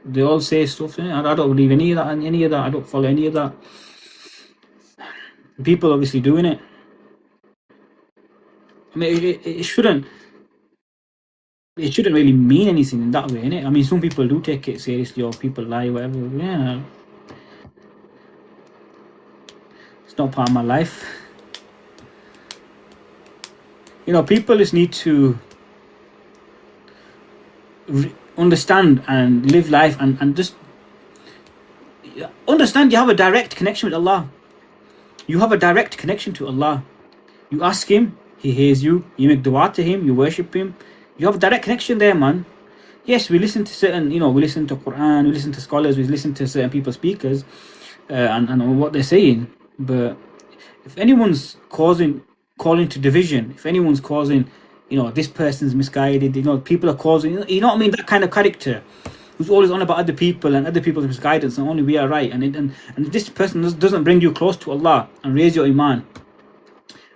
They all say stuff. I don't believe any of that. I don't follow any of that. People obviously doing it. I mean, it shouldn't really mean anything in that way, innit? I mean, some people do take it seriously, or people lie, whatever. Yeah, it's not part of my life. People just need to understand and live life, and just understand you have a direct connection with Allah. You have a direct connection to Allah. You ask Him, He hears you. You make dua to Him, you worship Him. You have a direct connection there, man. Yes, we listen to certain, we listen to Quran, we listen to scholars, we listen to certain people, speakers, and what they're saying. But if anyone's calling to division, if anyone's causing, this person's misguided, people are causing, you know what I mean, that kind of character who's always on about other people and other people's misguidance, and only we are right, and this person doesn't bring you close to Allah and raise your iman,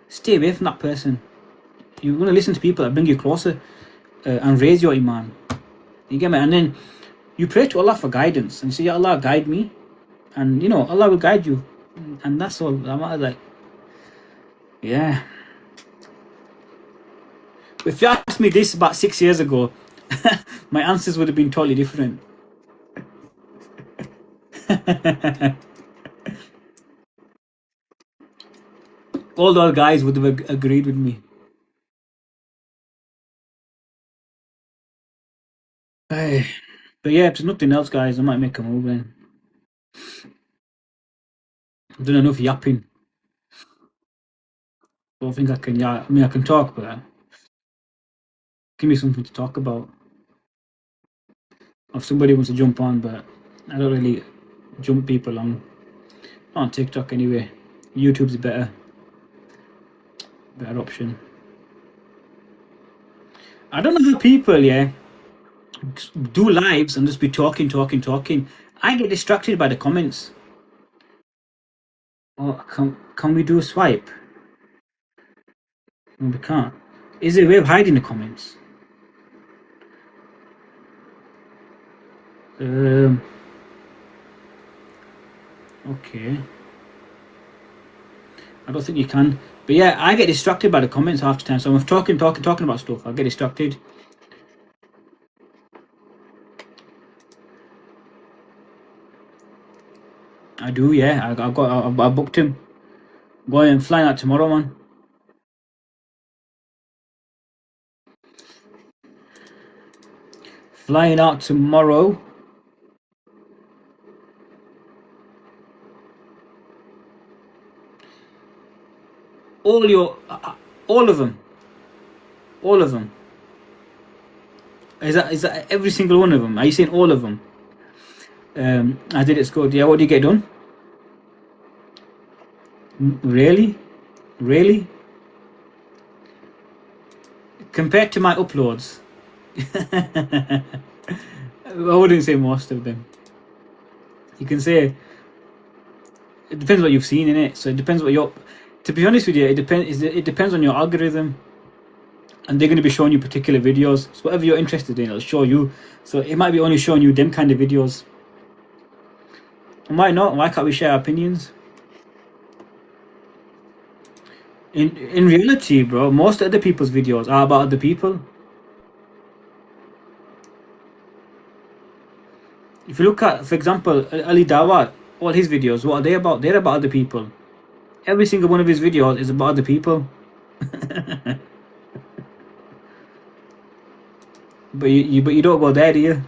stay away from that person. You want to listen to people that bring you closer and raise your iman. You get me? And then you pray to Allah for guidance and say, Ya Allah, guide me, and Allah will guide you, and that's all. I'm like, yeah. If you asked me this about 6 years ago, my answers would have been totally different. All those guys would have agreed with me. Hey, but yeah, if there's nothing else, guys, I might make a move then. I've done enough yapping. I don't think I can. Yeah, I mean, I can talk, but give me something to talk about. If somebody wants to jump on, but I don't really jump people on TikTok anyway. YouTube's a better option. I don't know how people, do lives and just be talking. I get distracted by the comments. Oh, can we do a swipe? No, we can't. Is there a way of hiding the comments? Okay. I don't think you can. But yeah, I get distracted by the comments half the time. So I'm talking about stuff. I get distracted. I do, yeah. I booked him. Going flying out tomorrow, man. Flying out tomorrow. All of them. Is that every single one of them? Are you saying all of them? I did it good. Yeah, what do you get done? Really? Compared to my uploads, I wouldn't say most of them. You can say it depends what you've seen in it. So it depends what your. To be honest with you, it depends on your algorithm, and they're going to be showing you particular videos. So whatever you're interested in, it'll show you. So it might be only showing you them kind of videos. And why not? Why can't we share our opinions? In reality, bro, most other people's videos are about other people. If you look at, for example, Ali Dawat, all his videos, what are they about? They're about other people. Every single one of his videos is about other people. But you don't go there, do you?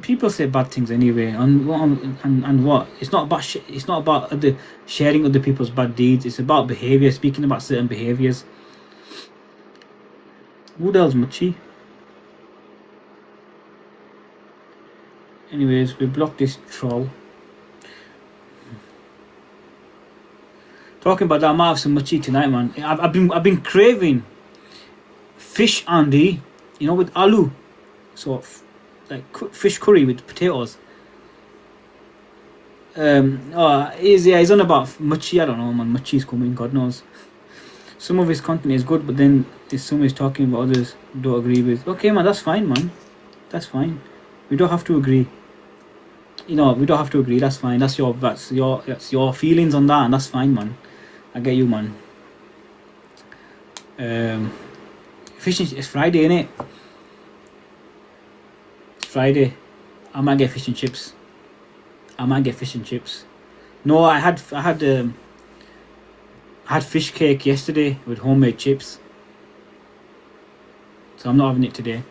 People say bad things anyway, and what? It's not about it's not about sharing other people's bad deeds. It's about behavior, speaking about certain behaviors. Who the hell's Machi? Anyways, we blocked this troll. Talking about that, I might have some Machi tonight, man. I've been craving fish andi, with aloo, so like fish curry with potatoes. He's on about Machi. I don't know, man. Machi's coming, God knows. Some of his content is good, but then there's some he's talking about others don't agree with. Okay, man, that's fine, man. That's fine. We don't have to agree. We don't have to agree. That's fine. That's your feelings on that, and that's fine, man. I get you, man. Fish and it's Friday, innit? It's Friday. I might get fish and chips. No, I had fish cake yesterday with homemade chips, so I'm not having it today.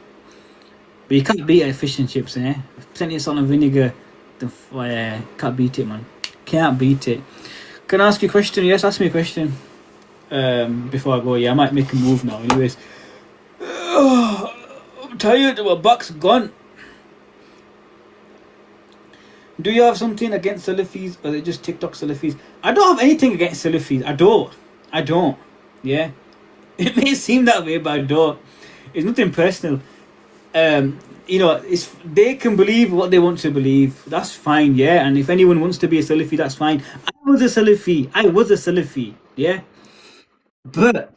But you can't beat fish and chips, eh? Plenty of salt and vinegar. Can't beat it, man. Can't beat it. Can I ask you a question? Yes, ask me a question. Before I go, I might make a move now. Anyways, I'm tired. My back's gone. Do you have something against Salafis, or are they just TikTok Salafis? I don't have anything against Salafis. I don't. Yeah, it may seem that way, but I don't. It's nothing personal. They can believe what they want to believe. That's fine, yeah. And if anyone wants to be a Salafi, that's fine. I was a Salafi, yeah. But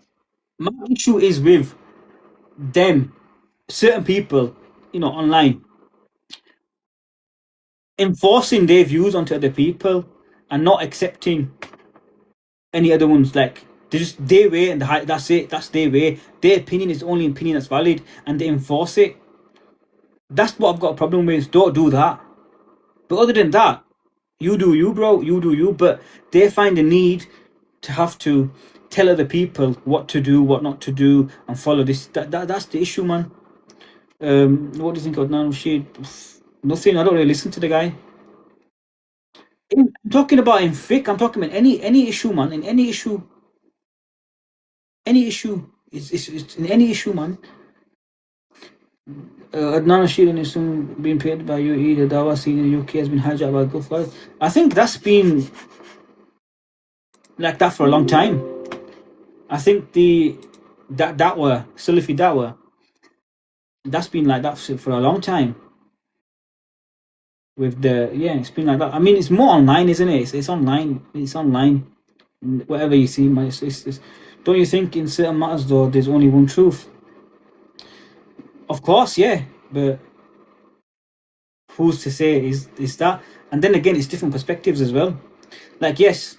my issue is with them, certain people, online, enforcing their views onto other people and not accepting any other ones. Like, they're just their way, and that's it. That's their way. Their opinion is the only opinion that's valid, and they enforce it. That's what I've got a problem with. Don't do that. But other than that, you do you, bro. You do you. But they find the need to have to tell other people what to do, what not to do, and follow this. That's the issue, man. What do you think of Adnan Rashid? Nothing. I don't really listen to the guy. I'm talking about in fiqh. I'm talking about any issue, man. In any issue, it's in any issue, man. Adnan Rashid and his son being paid by UAE, the Dawa scene in the UK has been hijacked by Gulf Guys. I think that's been like that for a long time. I think that Dawah, Salafi Dawah, that's been like that for a long time. It's been like that. I mean, it's more online, isn't it? It's online. It's online. Whatever you see, man. Don't you think in certain matters though, there's only one truth? Of course, yeah, but who's to say is that? And then again, it's different perspectives as well. Like, yes,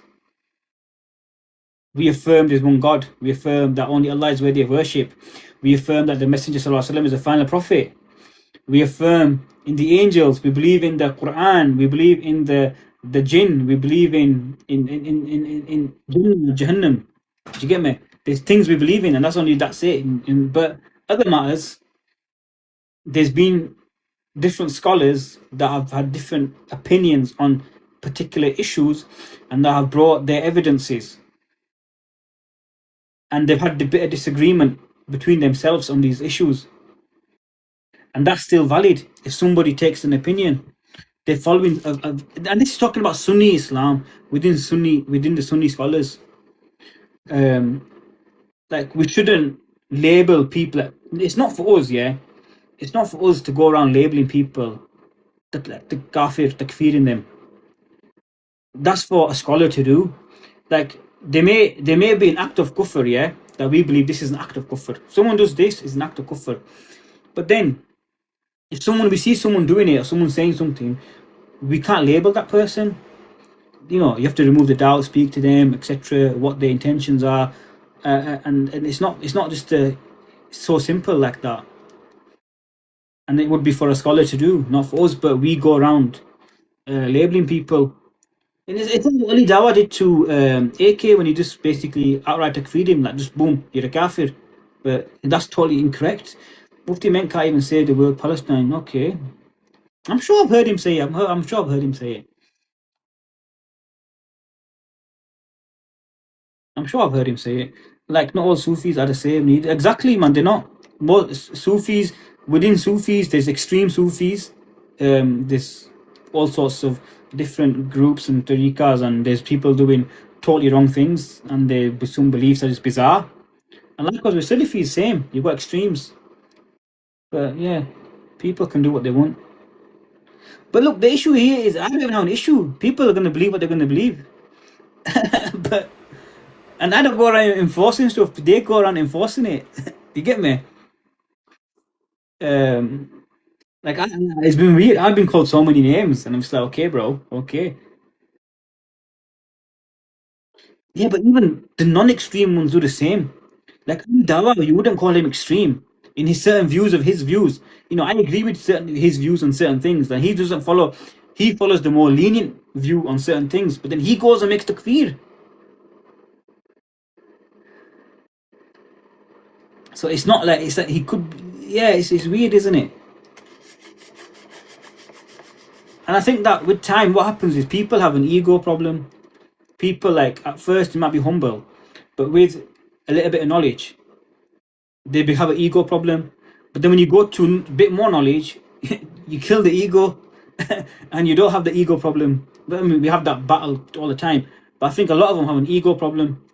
we affirm there's one God. We affirm that only Allah is worthy of worship. We affirm that the Messenger ﷺ is the final prophet. We affirm in the angels. We believe in the Quran. We believe in the jinn. We believe in Jahannam. Do you get me? There's things we believe in, and that's it. But other matters, there's been different scholars that have had different opinions on particular issues, and that have brought their evidences, and they've had a bit of disagreement between themselves on these issues, and that's still valid. If somebody takes an opinion, they're following and this is talking about Sunni Islam within the Sunni scholars. Like, we shouldn't label people. It's not for us, yeah. It's not for us to go around labeling people, the kafir, takfiring them. That's for a scholar to do. Like, there may be an act of kufr, yeah, that we believe this is an act of kufr. Someone does this, is an act of kufr. But then, if we see someone doing it, or someone saying something, we can't label that person. You have to remove the doubt, speak to them, etc. What their intentions are, and it's not just so simple like that. And it would be for a scholar to do, not for us. But we go around labeling people. And it's what Ali Dawa did to AK when he just basically outright takfir'd him, like, just boom, you're a kafir. But that's totally incorrect. Mufti Menk can't even say the word Palestine. Okay, I'm sure I've heard him say it. I'm sure I've heard him say it. I'm sure I've heard him say it. Like, not all Sufis are the same. Exactly, man. They're not. more Sufis, within Sufis, there's extreme Sufis. There's all sorts of different groups and tariqas, and there's people doing totally wrong things, and some beliefs are just bizarre. And likewise with Salafis, same. You've got extremes. But yeah, people can do what they want. But look, the issue here is I don't even have an issue. People are going to believe what they're going to believe. But and I don't go around enforcing stuff. They go around enforcing it. You get me? Um, like it's been weird. I've been called so many names, and I'm just like, okay, bro, okay. Yeah, but even the non-extreme ones do the same. Like Dawa, you wouldn't call him extreme in his certain views of his views. You know, I agree with certain his views on certain things. That he doesn't follow. He follows the more lenient view on certain things, but then he goes and makes takfir. So it's not like it's like he could. Yeah, it's weird, isn't it? And I think that with time, what happens is people have an ego problem. People like at first they might be humble, but with a little bit of knowledge, they have an ego problem. But then when you go to a bit more knowledge, you kill the ego, and you don't have the ego problem. But I mean, we have that battle all the time. But I think a lot of them have an ego problem.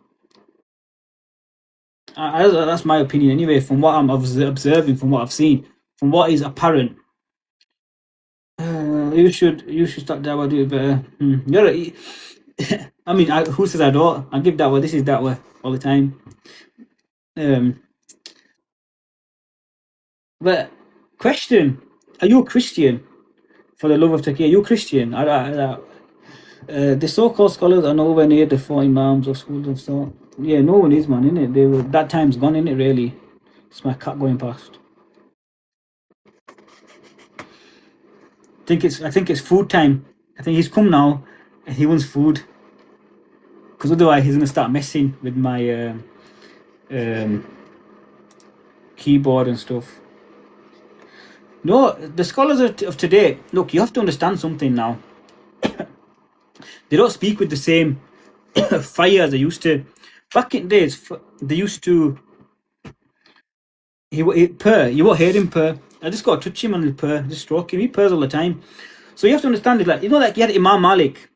That's my opinion anyway. From what I'm observing, from what I've seen, from what is apparent. You should start that way. Do it better. You're I mean, who says I don't? I give that way. This is that way all the time. Um, but question: are you a Christian? For the love of Turkey, are you Christian? The so-called scholars are nowhere near the four imams or schools of thought. Yeah, no one is, man, innit? That time's gone, innit? Really, it's my cat going past. I think it's food time. I think he's come now, and he wants food. Because otherwise, he's gonna start messing with my um, keyboard and stuff. No, the scholars of today. Look, you have to understand something now. They don't speak with the same fire as they used to. Back in days, they used to. He purr. You won't hear him purr. I just got to touch him and purr, just stroke him. He purrs all the time. So you have to understand it. Like like you had Imam Malik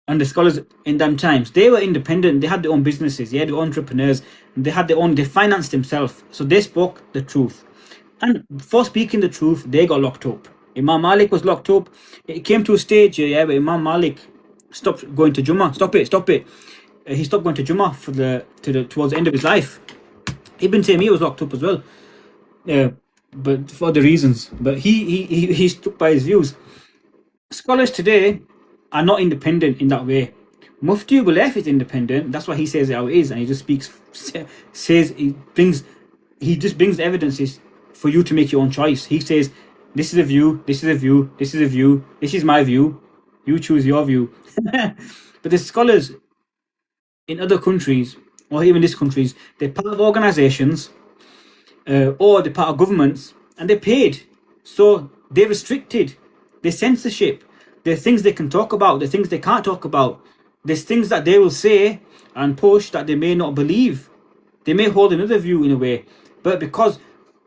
and the scholars in them times. They were independent. They had their own businesses. Yeah, they were entrepreneurs. They had their own. They financed themselves. So they spoke the truth. And for speaking the truth, they got locked up. Imam Malik was locked up. It came to a stage, yeah, where Imam Malik stopped going to Jummah. Stop it. He stopped going to Jummah towards the end of his life. Ibn Taymiyyah was locked up as well. Yeah, but for other reasons. But he stuck by his views. Scholars today are not independent in that way. Mufti Bulef is independent. That's why he says how it is, and he just he just brings the evidences for you to make your own choice. He says, this is a view, this is a view, this is a view, this is my view. You choose your view. But the scholars in other countries, or even these countries, they're part of organizations or they're part of governments, and they're paid. So they're restricted. There's censorship. There's things they can talk about. There's things they can't talk about. There's things that they will say and push that they may not believe. They may hold another view in a way. But because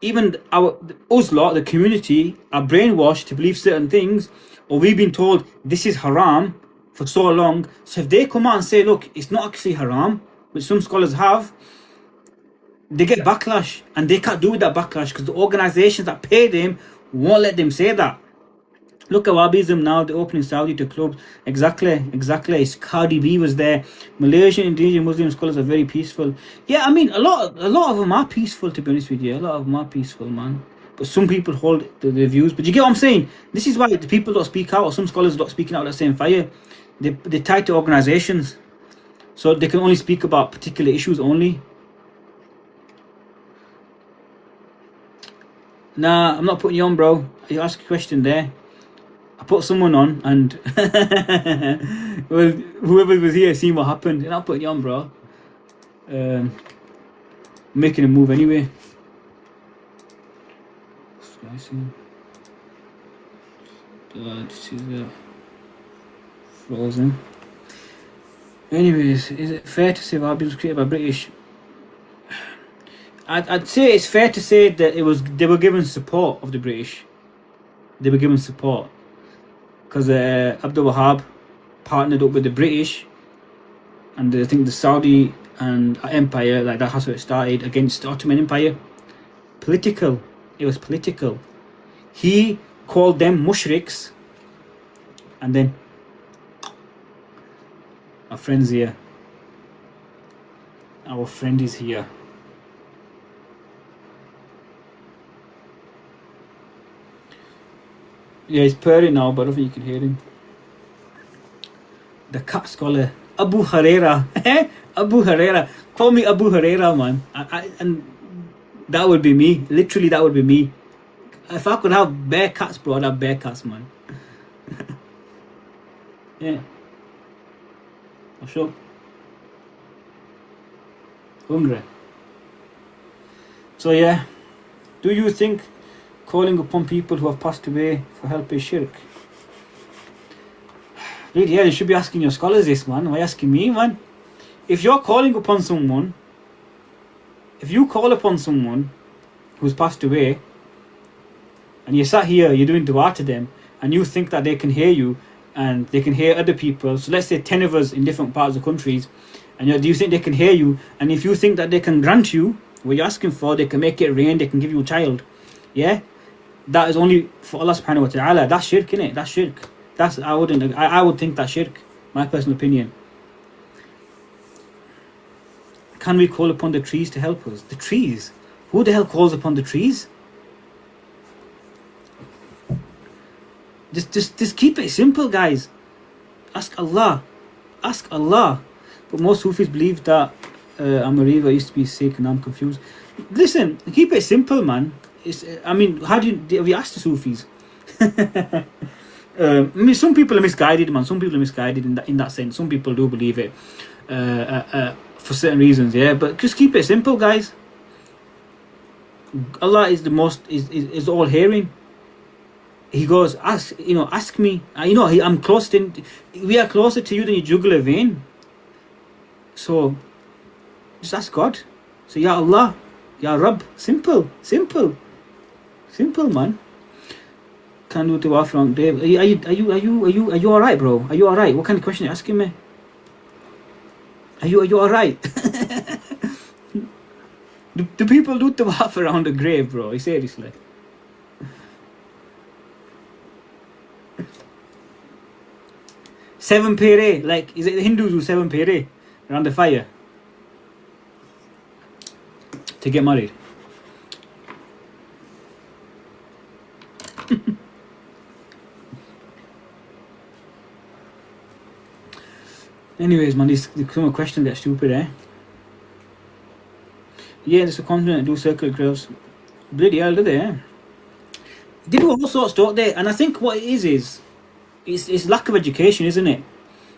even us lot, the community, are brainwashed to believe certain things, or we've been told this is haram for so long. So if they come out and say, look, it's not actually haram, which some scholars have, they get backlash, and they can't do with that backlash because the organizations that pay them won't let them say that. Look at Wahhabism now, they're opening Saudi to clubs. Exactly. It's Cardi B was there. Malaysian, Indonesian Muslim scholars are very peaceful. Yeah, I mean, a lot of them are peaceful, to be honest with you. A lot of them are peaceful, man. But some people hold their views. But you get what I'm saying? This is why the people don't speak out, or some scholars don't speaking out of the same fire. They're tied to organizations. So they can only speak about particular issues only. Nah, I'm not putting you on, bro. You ask a question there. I put someone on, and well, whoever was here seen what happened. You're not putting you on, bro. Making a move anyway. Slicing. This is frozen. Anyways, is it fair to say Wahhabism was created by British? I'd say it's fair to say that they were given support of the British. They were given support because Abdul Wahab partnered up with the British, and I think the Saudi and Empire, like that's how it started, against the Ottoman Empire. Political. It was political. He called them mushriks, and then our friend's here. Our friend is here. Yeah, he's purring now, but I don't think you can hear him. The cat scholar, Abu Huraira. Abu Huraira. Call me Abu Huraira, man. And that would be me. Literally, that would be me. If I could have bear cats, bro, I'd have bear cats, man. Yeah. For sure. Hungry. So yeah, do you think calling upon people who have passed away for help is shirk? Really, yeah, you should be asking your scholars this, man. Why asking me, man? If you're calling upon someone, if you call upon someone who's passed away, and you're sat here, you're doing dua to them, and you think that they can hear you, and they can hear other people, so let's say 10 of us in different parts of countries, and do you think they can hear you? And if you think that they can grant you what you're asking for, they can make it rain, they can give you a child, yeah, that is only for Allah subhanahu wa ta'ala. That's shirk, innit? That's shirk. I would think that's shirk, my personal opinion. Can we call upon the trees to help us? The trees? Who the hell calls upon the trees? Just keep it simple, guys. Ask Allah. Ask Allah. But most Sufis believe that I used to be sick and I'm confused. Listen, keep it simple, man. Have you asked the Sufis? Some people are misguided, man. Some people are misguided in that sense. Some people do believe it for certain reasons, yeah. But just keep it simple, guys. Allah is is all hearing. He goes, ask me. I'm close we are closer to you than your jugular vein. So just ask God. So Ya Allah, Ya Rabb. Simple, man. Can do dua from Dave. Are you alright, bro? Are you alright? What kind of question are you asking me? Are you alright? do people do tawaf around the grave, bro? Seriously. Seven pere, like, is it the Hindus do 7 pere around the fire to get married? Anyways, man, these some questions get stupid, eh? Yeah, there's a continent that do circular grills. Bloody hell, do they, eh? They do all sorts, don't they? And I think what it is it's lack of education, isn't it?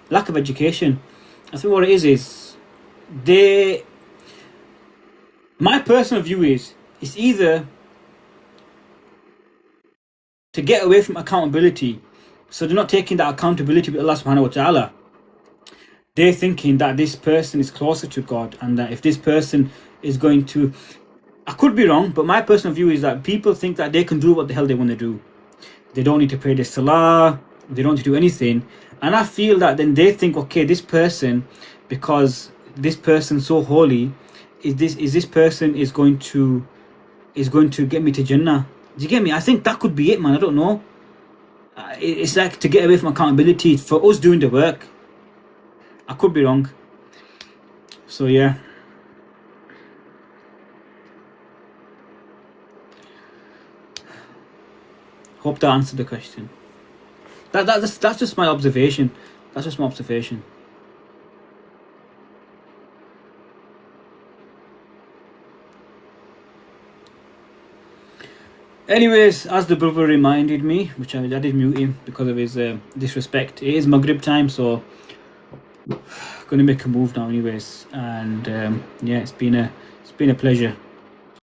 Lack of education. I think what it is my personal view is it's either to get away from accountability, so they're not taking that accountability with Allah subhanahu wa ta'ala. They're thinking that this person is closer to God, and that if this person is going to, I could be wrong, but my personal view is that people think that they can do what the hell they want to do. They don't need to pray their salah, they don't need to do anything. And I feel that then they think, okay, this person, because this person's so holy, this person is going to get me to Jannah. Do you get me? I think that could be it, man. I don't know. It's like to get away from accountability for us doing the work. I could be wrong. So yeah. Hope that answered the question. That's just my observation. That's just my observation. Anyways, as the brother reminded me, which I did mute him because of his disrespect. It is Maghrib time, so I'm gonna make a move now, anyways. And yeah, it's been a pleasure.